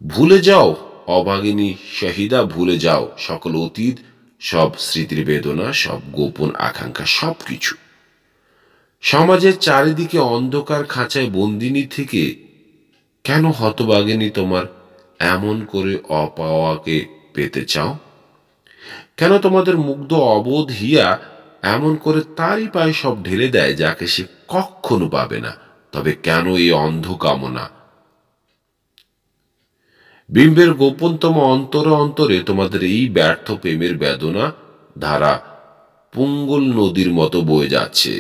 ভুলে যাও অভাগিনী শহীদা, ভুলে যাও সকল অতীত, সব স্মৃতির বেদনা, সব গোপন আকাঙ্ক্ষা, সবকিছু। সমাজের চারিদিকে অন্ধকার খাঁচায় বন্দিনী থেকে কেন হতভাগিনী তোমার এমন করে অপাওয়াকে পেতে চাও? কেন তোমাদের মুগ্ধ অবোধ হিয়া এমন করে তারই পায়ে সব ঢেলে দেয় যাকে সে কখনো পাবে না? তবে কেন এই অন্ধ কামনা? বিম্বের গোপনতম অন্তরে অন্তরে তোমাদের এই ব্যর্থ প্রেমের বেদনা ধারা পুঙ্গল নদীর মতো বয়ে যাচ্ছে।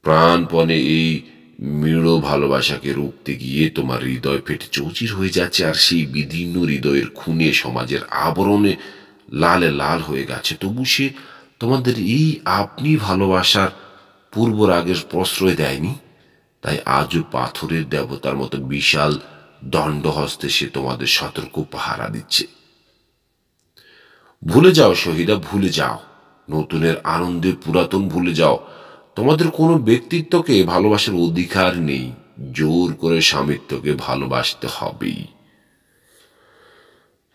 প্রাণপণে এই মৃড় ভালোবাসাকে রুখতে গিয়ে তোমার হৃদয় ফেটে চৌচির হয়ে যাচ্ছে, আর সেই বিদীর্ণ হৃদয়ের খুনে সমাজের আবরণে লালে লাল হয়ে গেছে। তবু সে তোমাদের এই আপনি ভালোবাসার পূর্ব রাগের প্রশ্রয় দেয়নি। তাই আজও পাথরের দেবতার মতো বিশাল দণ্ডহস্তে সে তোমাদের সতর্ক পাহারা দিচ্ছে। ভুলে যাও শহীদা, ভুলে যাও। নতুনের আনন্দে পুরাতন ভুলে যাও। তোমাদের কোনো ব্যক্তিত্বকে ভালোবাসার অধিকার নেই। জোর করে স্বামিত্বকে ভালোবাসতে হবেই।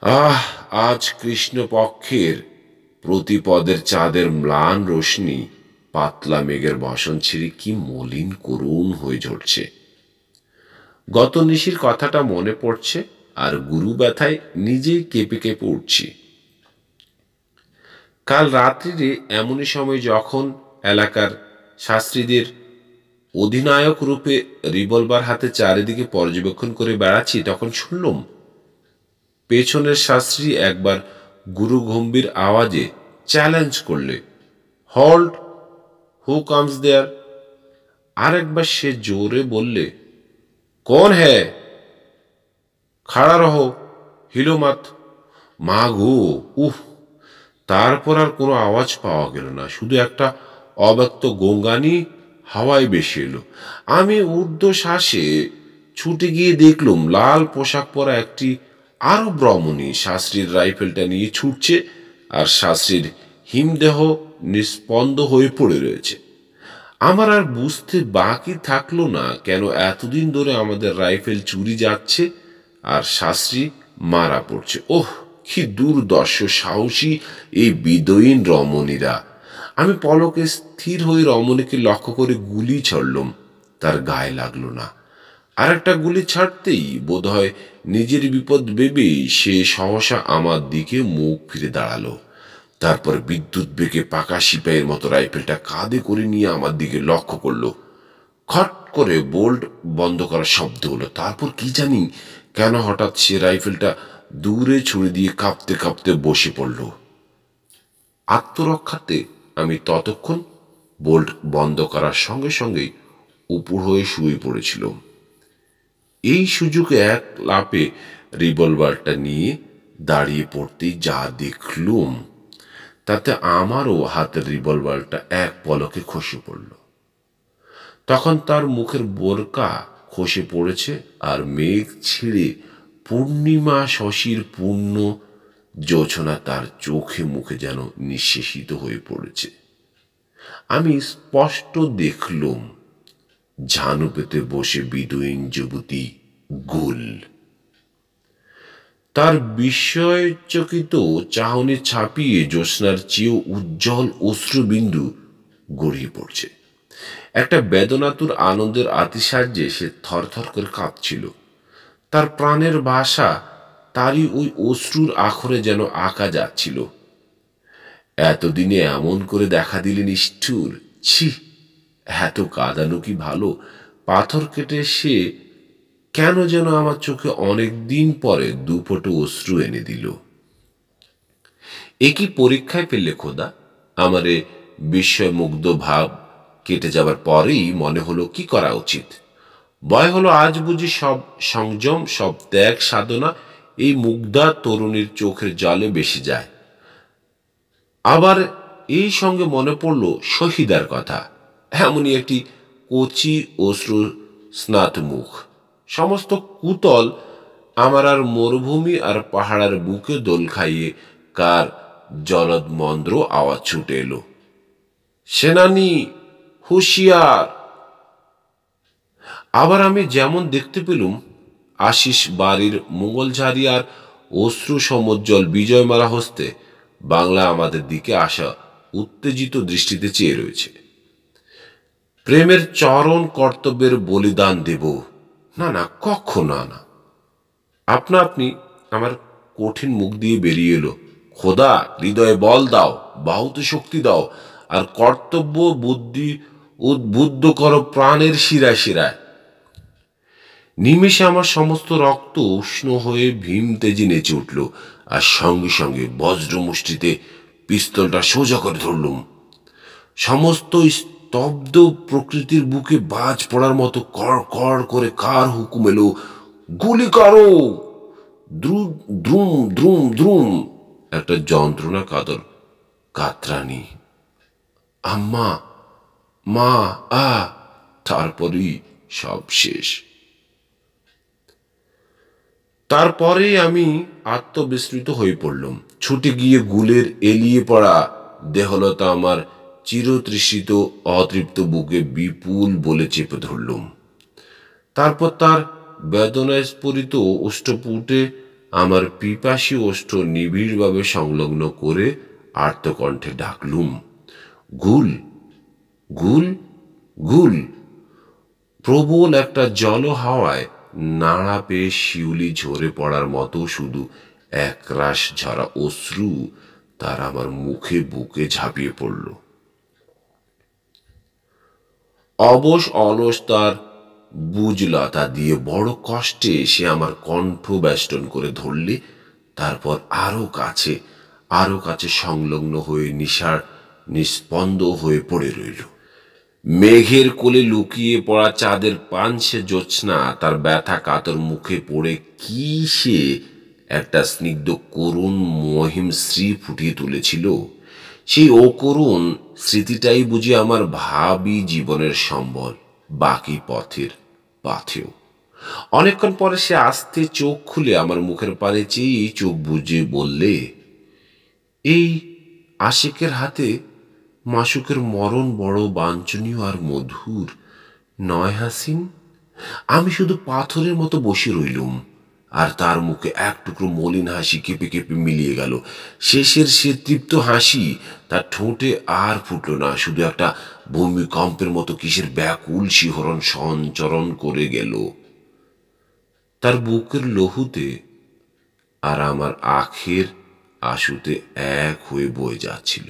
আহ, আজ কৃষ্ণপক্ষের প্রতিপদের চাঁদের ম্লান রোশনি পাতলা মেঘের বসন ছিঁড়ে কি মলিন করুণ হয়ে ঝরছে। গত নিশির কথাটা মনে পড়ছে। আর গুরু ব্যথায় নিজেই কেঁপে কেঁপে উঠছি। কাল রাত্রিরে এমনই সময় যখন এলাকার শাস্ত্রীদের অধিনায়ক রূপে রিভলভার হাতে চারিদিকে পর্যবেক্ষণ করে বেড়াচ্ছি, তখন শুনলাম পেছনের শাস্ত্রী একবার গুরু গম্ভীর আওয়াজে চ্যালেঞ্জ করলে, হল্ট, হু কামস দেয়ার? আরেকবার সে জোরে বললে, কোন হ্যাঁ, খাড়া রহো, হিলো মাত। মা গো, উহ! তারপর আর কোনো আওয়াজ পাওয়া গেল না, শুধু একটা অব্যক্ত গোঙ্গানি হাওয়ায় বেশি এলো। আমি ঊর্ধ্বশ্বাসে ছুটে গিয়ে দেখলুম লাল পোশাক পরা একটি আরব রমণী শাস্ত্রীর রাইফেলটা নিয়ে ছুটছে, আর শাস্ত্রীর হিমদেহ নিস্পন্দ হয়ে পড়ে রয়েছে। আমার আর বুঝতে বাকি থাকলো না কেন এতদিন ধরে আমাদের রাইফেল চুরি যাচ্ছে আর শাস্ত্রী মারা পড়ছে। ওহ, কি দুর্দর্শ সাহসী এই বিদয়ীন রমণীরা! আমি পলকে স্থির হয়ে রমণীকে লক্ষ্য করে গুলি ছড়লুম, তার গায়ে লাগলো না। আর একটা গুলি ছাড়তেই বোধহয় নিজের বিপদ ভেবেই সে সহসা আমার দিকে মুখ ফিরে দাঁড়ালো। তারপর বিদ্যুৎ বেগে পাকা সিপাইয়ের মতো রাইফেলটা কাঁধে করে নিয়ে আমার দিকে লক্ষ্য করলো। খট করে বোল্ট বন্ধ করার শব্দ হলো। তারপর কি জানি কেন হঠাৎ সে রাইফেলটা দূরে ছুড়ে দিয়ে কাঁপতে কাঁপতে বসে পড়ল। আত্মরক্ষাতে আমি ততক্ষণ বোল্ট বন্ধ করার সঙ্গে সঙ্গেই উপর হয়ে শুয়ে পড়েছিলাম। এই সুযোগে এক লাফে রিভলভারটা নিয়ে দাঁড়িয়ে পড়তেই যা দেখলুম, তাতে আমারও হাতের রিভলভারটা এক পলকে খসে পড়ল। তখন তার মুখের বোরকা খসে পড়েছে, আর মেঘ ছিঁড়ে পূর্ণিমা শশীর পূর্ণ জোছনা তার চোখে মুখে যেন নিঃশেষিত হয়ে পড়েছে। আমি স্পষ্ট দেখলুম ঝানু পেতে বসে বিদয়ীন যুবতী গুল। তার বিস্ময়চকিত চাহনি ছাপিয়ে জ্যোৎস্নার চেয়েও উজ্জ্বল অশ্রুবিন্দু গড়িয়ে পড়ছে। একটা বেদনাতুর আনন্দের আতিশয্যে সে থরথর করে কাঁপছিল। তার প্রাণের ভাষা তারই ওই অশ্রুর আখরে যেন আঁকা যাচ্ছিল। এতদিনে এমন করে দেখা দিলে নিষ্ঠুর! ছি, এত কাঁদানো কি ভালো? পাথর কেটে সে কেন যেন আমার চোখে অনেক দিন পরে দুফোঁটা অশ্রু এনে দিল। একই পরীক্ষায় ফেললে খোদা! আমার এ বিস্ময়মুগ্ধ ভাব কেটে যাবার পরেই মনে হলো কি করা উচিত। ভয় হলো আজ বুঝি সব সংযম, সব ত্যাগ সাধনা এই মুগ্ধা তরুণীর চোখের জলে বেশি যায়। আবার এই সঙ্গে মনে পড়ল শহীদার কথা। এমনই একটি কচি অশ্রু স্নাত মুখ। সমস্ত কুতল আমার আর মরুভূমি আর পাহাড়ের বুকে দোল খাইয়ে কার জলদ মন্দ্র আওয়াজ ছুটে এলো, সেনানি হুঁশিয়ার! আবার আমি যেমন দেখতে পেলুম আশিস বাড়ির মোগলঝাড়ি আর অশ্রু সমুজ্জ্বল বিজয়মালা হস্তে বাংলা আমাদের দিকে আসা উত্তেজিত দৃষ্টিতে চেয়ে রয়েছে। প্রেমের চরণ কর্তব্যের বলিদান দেব? না না, কখনো না। আপনা আপনি আমার কঠিন মুখ দিয়ে বেরিয়ে এলো, খোদা, হৃদয়ে বল দাও, বাহুতে শক্তি দাও, আর কর্তব্য বুদ্ধি উদ্বুদ্ধ করো প্রাণের শিরায় শিরায়। নিমেষে আমার সমস্ত রক্ত উষ্ণ হয়ে ভীম তেজে নেচে উঠল, আর সঙ্গে সঙ্গে বজ্রমুষ্টিতে পিস্তলটা সোজা করে ধরলুম। সমস্ত স্তব্ধ প্রকৃতির বুকে বাজ পড়ার মতো কড় কড় করে কার হুকুম এলো, গুলি করো! দ্রুম দ্রুম দ্রুম দ্রুম একটা যন্ত্রণা কাতর কাতরানি। আম্মা, মা, তারপরেই সব শেষ। তারপরে আমি আত্মবিস্মৃত হয়ে পড়লাম। ছুটে গিয়ে গুলের এলিয়ে পড়া দেহলতা আমার চিরতৃষিত অতৃপ্ত বুকে বিপুল বলে চেপে ধরলুম। তারপর তার বেদনায় স্ফুরিত ওষ্ঠপুটে আমার পিপাসী ওষ্ঠ নিবিড়ভাবে সংলগ্ন করে আর্তকণ্ঠে ডাকলুম, গুল, গুল, গুল! প্রবল একটা জল হাওয়ায় নাড়া পেয়ে শিউলি ঝরে পড়ার মতো শুধু একরাশ ঝরা অশ্রু তার আমার মুখে বুকে ঝাঁপিয়ে পড়ল। অবশ অলস তার বুজলতা দিয়ে বড় কষ্টে সে আমার কণ্ঠ বেষ্টন করে ধরলে, তারপর আরো কাছে সংলগ্ন হয়ে নিস্পন্দ হয়ে পড়ে রইল। মেঘের কোলে লুকিয়ে পড়া চাঁদের পাঞ্ছে জ্যোৎস্না তার ব্যথা কাতর মুখে পড়ে কি সে একটা স্নিগ্ধ করুণ মহিম শ্রী ফুটিয়ে তুলেছিল। সেই অকরুণ স্মৃতিটাই বুঝি আমার ভাবি জীবনের সম্বল, বাকি পথের পাথেও। অনেকক্ষণ পরে সে আস্তে চোখ খুলে আমার মুখের পানে চেয়ে চোখ বুজে বললে, এই আশিকের হাতে মাসুকের মরণ বড় বাঞ্ছনীয় আর মধুর নয় হাসিন? আমি শুধু পাথরের মতো বসে রইলুম, আর তার মুখে এক টুকরো মলিন হাসি কেঁপে কেঁপে মিলিয়ে গেল। শেষের সে তৃপ্ত হাসি তার ঠোঁটে আর ফুটল না, শুধু একটা ভূমিকম্পের মতো কিসের ব্যাকুল শিহরণ সঞ্চরণ করে গেল তার বুকের লহুতে, আর আমার আখের আশুতে এক হয়ে বয়ে যাচ্ছিল।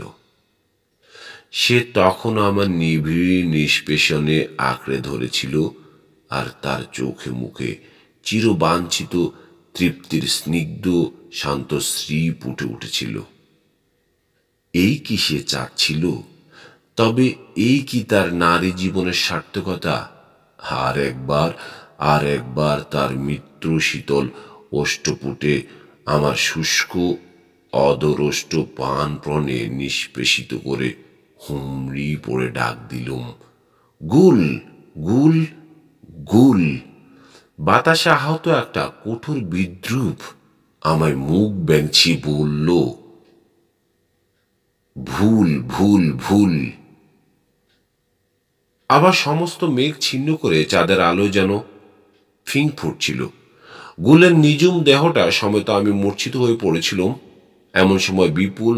সে তখন আমার নিবিড় নিষ্পেষণে আঁকড়ে ধরেছিল, আর তার চোখে মুখে চিরবাঞ্ছিত তৃপ্তির স্নিগ্ধ শান্তশ্রী ফুটে উঠেছিল। এই কি সে চাচ্ছিল? তবে এই কি তার নারী জীবনের সার্থকতা? আর একবার তার মিত্র শীতল ওষ্ঠপুটে আমার শুষ্ক অদরষ্ট পান প্রণে নিষ্পেষিত করে হুমড়ি পড়ে ডাক দিলুম, গুল গুল গুল। বাতাসে আহত একটা কঠোর বিদ্রুপ আমায় মুখ ব্যাংচিয়ে বলল, ভুল ভুল ভুল। আবার সমস্ত মেঘ ছিন্ন করে চাঁদের আলো যেন ফিং ফুটছিল। গুলের নিজুম দেহটা সমেত আমি মূর্ছিত হয়ে পড়েছিলাম। এমন সময় বিপুল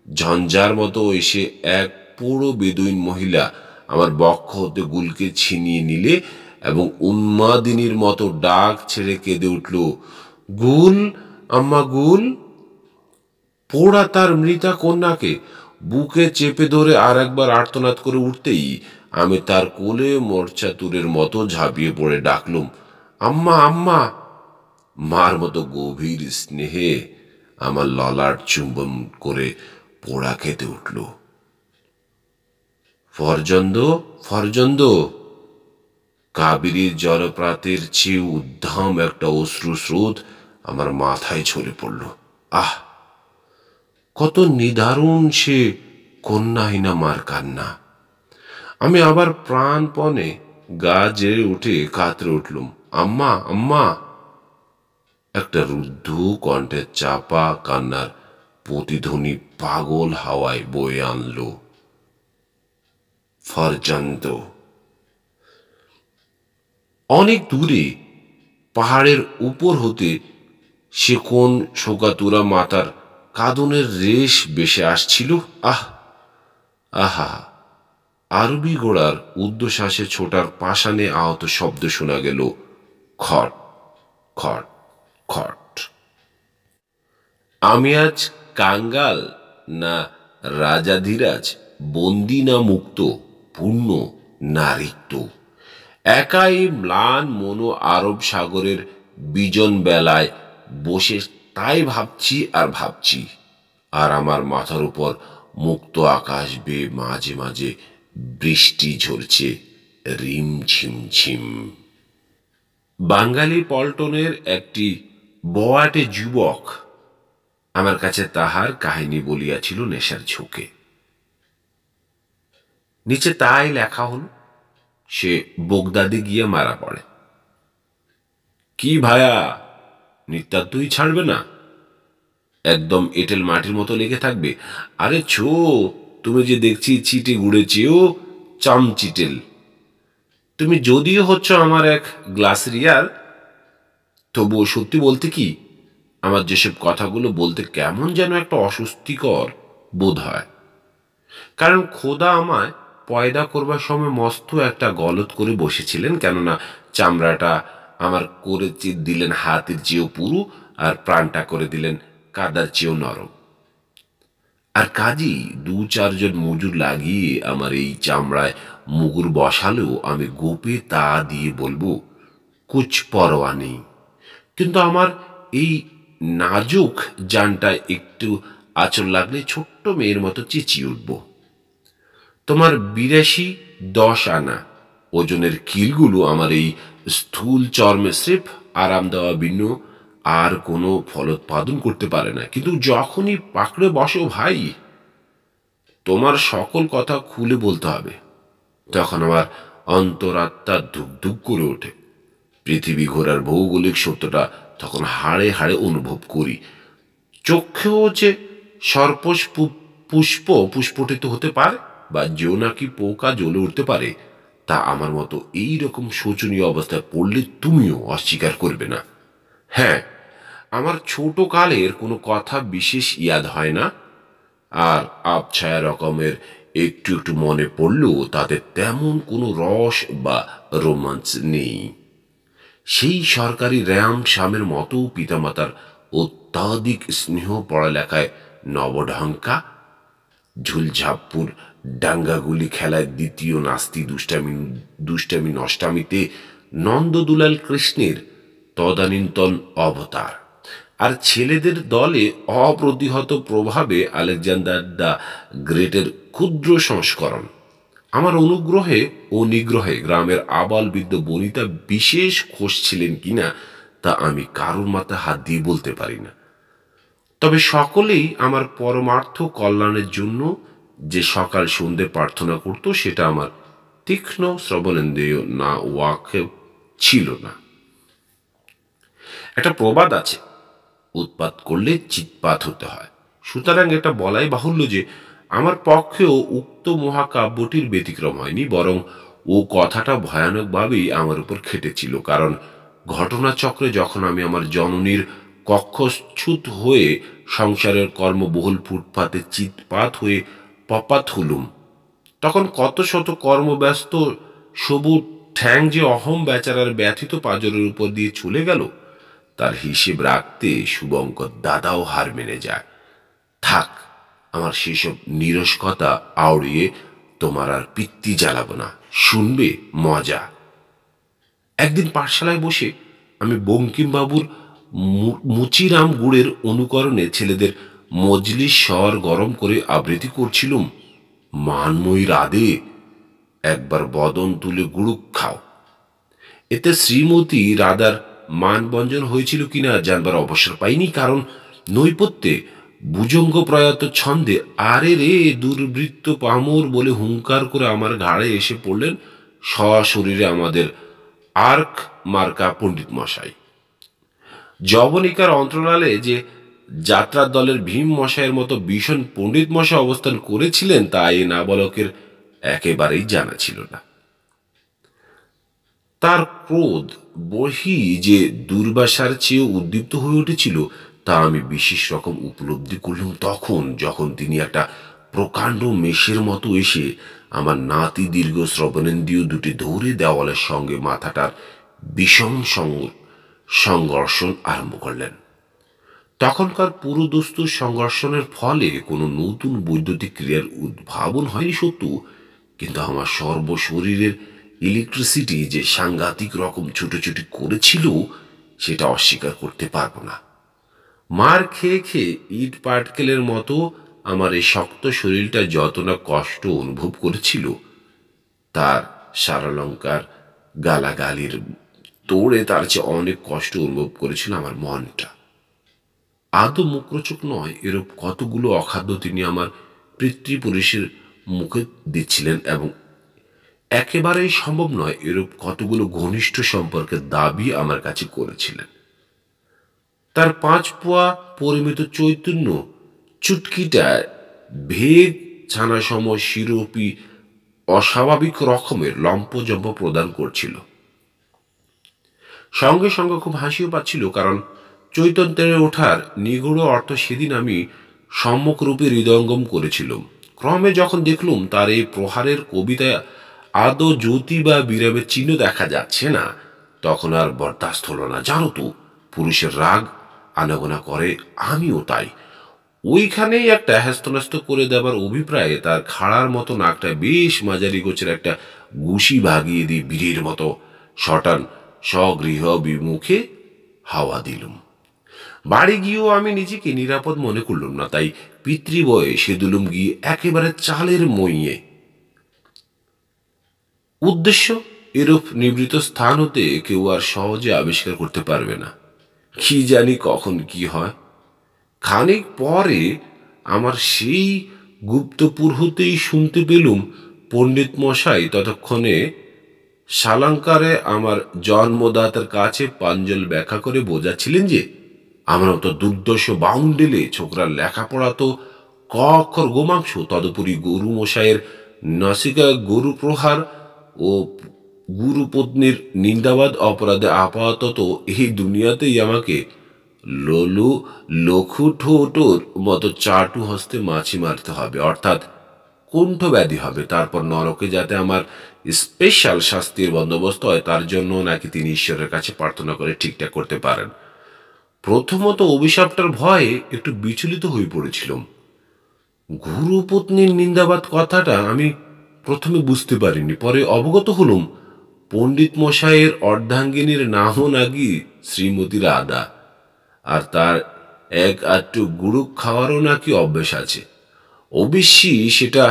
ঝঞ্ঝার মতো এসে এক পুরো বেদুইন মহিলা আমার বক্ষ হতে গুলকে ছিনিয়ে নিলে এবং উন্মাদিনীর মতো ডাক ছেড়ে কেঁদে উঠল, গুল, আম্মা গুল। পোড়া তার মৃতা কন্যাকে বুকে চেপে ধরে আর একবার আর্তনাদ করে উঠতেই আমি তার কোলে মোর্চাতুরের মতো ঝাঁপিয়ে পড়ে ডাকলুম, আম্মা আম্মা। মার মতো গভীর স্নেহে আমার ললাট চুম্বন করে পোড়া খেতে উঠল, ফরজন্দ ফরজন্দ। কাবেরীর জলপ্রাতের চেয়ে উদ্দাম একটা অশ্রু স্রোত আমার মাথায় ঝরে পড়ল। আহ, কত নিদারুণ সে কন্যাহীনা মার কান্না! আমি আবার প্রাণপণে গা জেরে উঠে কাতরে উঠলুম, আম্মা আম্মা। একটা রুদ্ধ কণ্ঠের চাপা কান্নার প্রতিধ্বনি পাগল হাওয়ায় বয়ে আনল, ফরজন্দ। অনেক দূরে পাহাড়ের উপর হতে সে কোন শোকাতুরা মাতার কাঁদনের রেশ বেশে আসছিল। আহা, আরবি ঘোড়ার ঊর্ধ্বশ্বাসে ছোটার পাষাণে আহত শব্দ শোনা গেল, খট খট খট। আমি আজ কাঙ্গাল না রাজাধিরাজ, বন্দি না মুক্ত, পূর্ণ না রিক্ত। একাই ম্লান মনো আরব সাগরের বিজন বেলায় বসে তাই ভাবছি আর ভাবছি। আর আমার মাথার উপর মুক্ত আকাশ বেয়ে মাঝে মাঝে বৃষ্টি ঝরছে রিম ঝিম ঝিম। বাঙালি পল্টনের একটি বয়াটে যুবক আমার কাছে তাহার কাহিনী বলিয়াছিল নেশার ঝোঁকে। নিচে তাই লেখা হল, সে বোগদাদে গিয়ে মারা পড়ে। কি ভায়া, নিতান্তই ছাড়বে না? একদম এঁটেল মাটির মতো লেগে থাকবে? আরে ছো, তুমি যে দেখছি চিটে গুড়ে চেয়েও চামচিটেল। তুমি যদিও হচ্ছ আমার এক গ্লাসের ইয়ার, তবুও সত্যি বলতে কি, আমার যেসব কথাগুলো বলতে কেমন যেন একটা অস্বস্তিকর বোধ হয়। কারণ খোদা আমায় পয়দা করবার সময় মস্ত একটা গলত করে বসেছিলেন, কেননা চামড়াটা আমার করে দিলেন হাতের চেয়েও পুরু, আর প্রাণটা করে দিলেন কাদার চেয়েও নরম। আর কাজেই ২-৪ জন মজুর লাগিয়ে আমার এই চামড়ায় মুগুর বসালেও আমি গোপে তা দিয়ে বলবো, কুছ পরোয়া নেই। কিন্তু আমার এই নাজুক জানটা একটু আঁচড় লাগলে ছোট্ট মেয়ের মতো চেঁচিয়ে উঠব। তোমার ৮২-১০ আনা ওজনের কিলগুলো আমার এই স্থূল চর্মে স্রেফ আরাম দেওয়া ভিন্ন আর কোনো ফলোৎপাদন করতে পারে না। কিন্তু যখনই পাকড়ে বসো ভাই, তোমার সকল কথা খুলে বলতে হবে, তখন আমার অন্তরাত্মা ধুক ধুক করে ওঠে। পৃথিবী ঘোরার ভৌগোলিক সত্যটা তখন হাড়ে হাড়ে অনুভব করি। চক্ষেও যে সর্পস পুষ্প পুষ্পটিত হতে পারে, বা জোনাকি পোকা জ্বলে উঠতে পারে, তা আমার মতো এই রকম শোচনীয় অবস্থায় পড়লে তুমিও অস্বীকার করবে না। হ্যাঁ, আমার ছোট কালের কোনো কথা বিশেষ ইয়াদ হয় না, আর আবছায়া রকমের একটু একটু মনে পড়লেও তাতে তেমন কোনো রস বা রোমাঞ্চ নেই। সেই সরকারি র্যাম শ্যামের মতো পিতামাতার অত্যাধিক স্নেহ পড়ালেখায় নবঢঙ্কা, ঝুলঝাপ্পুর ডাঙ্গাগুলি খেলায় দ্বিতীয় নাস্তি দুষ্টামি নষ্টামিতে নন্দদুলাল কৃষ্ণের তদানীন্তন অবতার, আর ছেলেদের দলে অপ্রতিহত প্রভাবে আলেকজান্ডার দ্য গ্রেটের ক্ষুদ্র সংস্করণ। আমার অনুগ্রহে ও নিগ্রহে গ্রামের আবাল বৃদ্ধ বনিতা বিশেষ খোশ ছিলেন কিনা তা আমি কারোর মাথায় হাত দিয়ে বলতে পারি না। তবে সকলেই আমার পরমার্থ কল্যাণের জন্য যে সকাল সন্ধ্যে প্রার্থনা করত, সেটা আমার তীক্ষ্ণ শ্রবণেন্দ্রিয় না ওয়াকেফ ছিল না। একটা প্রবাদ আছে, উৎপাত করলে চিৎপাত হতে হয়। সুতরাং এটা বলাই বাহুল্য যে আমার পক্ষেও উক্ত মহাকাব্যটির ব্যতিক্রম হয়নি, বরং ও কথাটা ভয়ানকভাবেই আমার উপর খেটেছিল। কারণ ঘটনাচক্রে যখন আমি আমার জননীর কক্ষচ্যুত হয়ে সংসারের কর্মবহুল ফুটপাতে চিৎপাত হয়ে পপাত হলুম, তখন কত শত কর্মব্যস্ত সবুজ ঠ্যাং যে অহম বেচারার ব্যথিত পাজরের উপর দিয়ে চলে গেল, তার হিসেব রাখতে শুভঙ্কর দাদাও হার মেনে যায়। থাক, আমার সেসব নিরস কথা আওড়িয়ে তোমার আর পিত্তি জ্বালাবো না, শুনবে মজা। একদিন পাঠশালায় বসে আমি বঙ্কিমবাবুর মুচিরাম গুড়ের অনুকরণে ছেলেদের মজলিস স্বর গরম করে আবৃত্তি করছিলুম, মানময়ী রাধে একবার বদন তুলে গুড়ুক খাও। এতে শ্রীমতী রাধার মানভঞ্জন হয়েছিল কিনা জানবার অবসর পাইনি, কারণ নৈপথ্যে ভুজঙ্গ প্রয়াত ছন্দে আরে রে দুর্বৃত্ত পামর বলে হুঙ্কার করে আমার ঘাড়ে এসে পড়লেন সশরীরে আমাদের আর্ক মার্কা পণ্ডিত মশাই। যবনিকার অন্তরালে যে যাত্রার দলের ভীম মশাইয়ের মতো ভীষণ পণ্ডিত মশাই অবস্থান করেছিলেন তা এ নাবালকের একেবারেই জানা ছিল না। তার ক্রোধ বহি যে দুর্বাসার চেয়ে উদ্দীপ্ত হয়ে উঠেছিল তা আমি বিশেষ রকম উপলব্ধি করলাম তখন, যখন তিনি একটা প্রকাণ্ড মেষের মতো এসে আমার নাতি দীর্ঘ শ্রবণেন্দ্রিয় দুটি ধরে দেওয়ালের সঙ্গে মাথাটার বিষম সংঘর্ষণ আরম্ভ করলেন। তখনকার পুরোদস্তুর সংঘর্ষণের ফলে কোনো নতুন বৈদ্যুতিক ক্রিয়ার উদ্ভাবন হয়নি সত্য, কিন্তু আমার সর্বশরীরের ইলেকট্রিসিটি যে সাংঘাতিক রকম ছুটোছুটি করেছিল সেটা অস্বীকার করতে পারবো না। মার খেয়ে খেয়ে ইট পাটকেলের মতো আমার এই শক্ত শরীরটা যত না কষ্ট অনুভব করেছিল, তার সারালঙ্কার গালাগালির তোড়ে তার চেয়ে অনেক কষ্ট অনুভব করেছিল আমার মনটা। আদৌ মুখরোচক নয় এরূপ কতগুলো অখাদ্য তিনি আমার পিতৃপুরুষের মুখে দিচ্ছিলেন, এবং একেবারেই সম্ভব নয় এরূপ কতগুলো ঘনিষ্ঠ সম্পর্কের দাবি আমার কাছে করেছিলেন। তার 5 পোয়া পরিমিত চৈতন্য চুটকিটা ভেদ ছানা সম শিরোপি অস্বাভাবিক রকমের লম্পজম্প প্রদান করছিল। সঙ্গে সঙ্গে খুব হাসিও পাচ্ছিল, কারণ চৈতন্যের ওঠার নিগূঢ় অর্থ সেদিন আমি সম্মুখরূপে হৃদয়ঙ্গম করেছিলাম। ক্রমে যখন দেখলুম তার এই প্রহারের কবিতায় আদৌ জ্যোতি বা বিরামের চিহ্ন দেখা যাচ্ছে না, তখন আর বরদাস্ত হলো না। জানো তো, পুরুষের রাগ আনাগোনা করে, আমিও তাই। ওইখানেই একটা হ্যাস্তন্যাস্ত করে দেবার অভিপ্রায়ে তার খাড়ার মতো নাকটা বেশ মাঝারি গোছের একটা ঘুষি ভাগিয়ে দিয়ে বীরের মতো শটান স্বগৃহ বিমুখে হাওয়া দিলুম। বাড়ি গিয়েও আমি নিজেকে নিরাপদ মনে করলুম না, তাই পিতৃবয়ে সেদুলুম গিয়ে একেবারে চালের মইয়ে। উদ্দেশ্য, এরূপ নিবৃত স্থান হতে কেউ আর সহজে আবিষ্কার করতে পারবে না। কি জানি কখন কি হয়। খানিক পরে আমার সেই গুপ্তপুর হতেই শুনতে পেলুম পণ্ডিত মশাই ততক্ষণে শালাঙ্কারে আমার জন্মদাতার কাছে পাঞ্জল ব্যাখ্যা করে বোঝাচ্ছিলেন যে আমার মতো দুর্দর্শ বাউন্ডেলে ছোকরার লেখাপড়া তো ক অক্ষর গোমাংস, তদুপরি গুরু মশাইয়ের নাসিকা গরু প্রহার ও গুরুপত্নীর নিন্দাবাদ অপরাধে আপাতত এই দুনিয়াতেই আমাকে ললু লঘু ঠোঁটোর মতো চাটু হস্তে মাছি মারতে হবে, অর্থাৎ কুণ্ঠ ব্যাধি হবে। তারপর নরকে যাতে আমার স্পেশাল শাস্তির বন্দোবস্ত হয়, তার জন্য নাকি তিনি ঈশ্বরের কাছে প্রার্থনা করে ঠিকঠাক করতে পারেন। প্রথমত অভিশাপটার ভয়ে একটু বিচলিত হয়ে পড়েছিলাম। গুরুপত্নীর নিন্দাবাদ কথাটা আমি প্রথমে বুঝতে পারিনি, পরে অবগত হলুম পণ্ডিত মশাইয়ের অর্ধাঙ্গিনীর নামও নাকি শ্রীমতী রাধা, আর তার এক আটটু গুড়ুক খাওয়ারও নাকি অভ্যেস আছে। অবশ্যই সেটা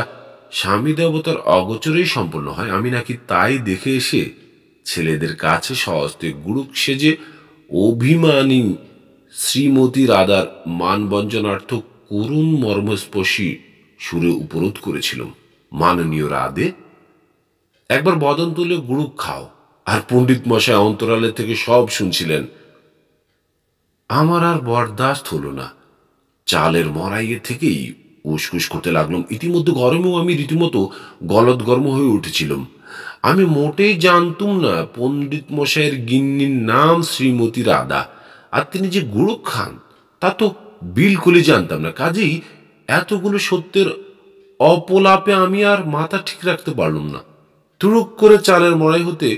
স্বামী দেবতার অগোচরেই সম্পন্ন হয়। আমি নাকি তাই দেখে এসে ছেলেদের কাছে সহস্তে গুড়ুক সেজে অভিমানী শ্রীমতী রাধার মানবঞ্জনার্থ করুণ মর্মস্পর্শী সুরে উপরোধ করেছিলাম, মাননীয় রাধে, একবার বদন তুলে গুড়ুক খাও। আর পণ্ডিত মশাই অন্তরালে থেকে সব শুনছিলেন। আমার আর বরদাস্ত হলো না। চালের মরাইয়ে থেকেই উসকুস করতে লাগলাম। ইতিমধ্যে গরমেও আমি রীতিমতো গলদগর্ম হয়ে উঠেছিলাম। আমি মোটেই জানতুম না পণ্ডিত মশাইয়ের গিন্নির নাম শ্রীমতী রাধা, আর তিনি যে গুড়ুক খান তা তো বিলকুলই জানতাম না। কাজেই এতগুলো সত্যের অপলাপে আমি আর মাথা ঠিক রাখতে পারলাম না। তুড়ুক করে চালের মড়াই হতে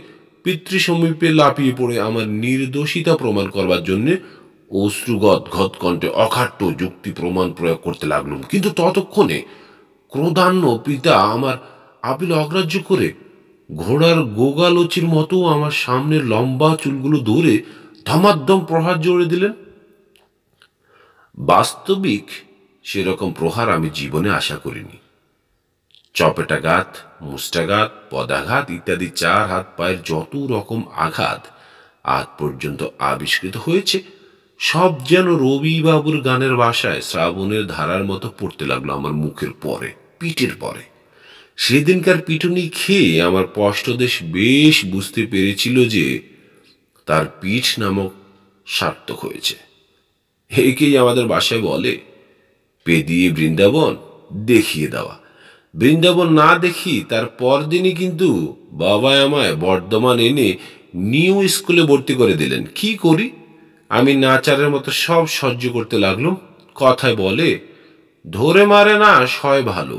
পিতৃ সমীপে লাফিয়ে পড়ে আমার নির্দোষিতা প্রমাণ করবার জন্যে অশ্রুগদগদ কণ্ঠে অখাট্য যুক্তি প্রমাণ প্রয়োগ করতে লাগলুম। কিন্তু ততক্ষণে ক্রোধান্য পিতা আমার আপিল অগ্রাহ্য করে ঘোড়ার গোগালচির মতো আমার সামনের লম্বা চুলগুলো ধরে ধমাদ্দম প্রহার জোরে দিলেন। বাস্তবিক সেরকম প্রহার আমি জীবনে আশা করিনি। চপেটাঘাত, মুষ্টাঘাত, পদাঘাত ইত্যাদি 4 হাত পায়ের যত রকম আঘাত আজ পর্যন্ত আবিষ্কৃত হয়েছে সব যেন রবিবাবুর গানের বাসায় শ্রাবণের ধারার মতো পড়তে লাগলো আমার মুখের পরে, পিঠের পরে। সেদিনকার পিটুনি খেয়ে আমার স্পষ্টদেশ বেশ বুঝতে পেরেছিল যে তার পিঠ নামক সার্থক হয়েছে। একেই আমাদের বাসায় বলে পেদিয়ে বৃন্দাবন দেখিয়ে দেওয়া। বৃন্দাবন না দেখি তার পরদিনই কিন্তু বাবা আমায় বর্ধমান এনে নিউ স্কুলে ভর্তি করে দিলেন। কি করি, আমি নাচারের মতো সব সহ্য করতে লাগলুম। কথায় বলে ধরে মারে না সয় ভালো।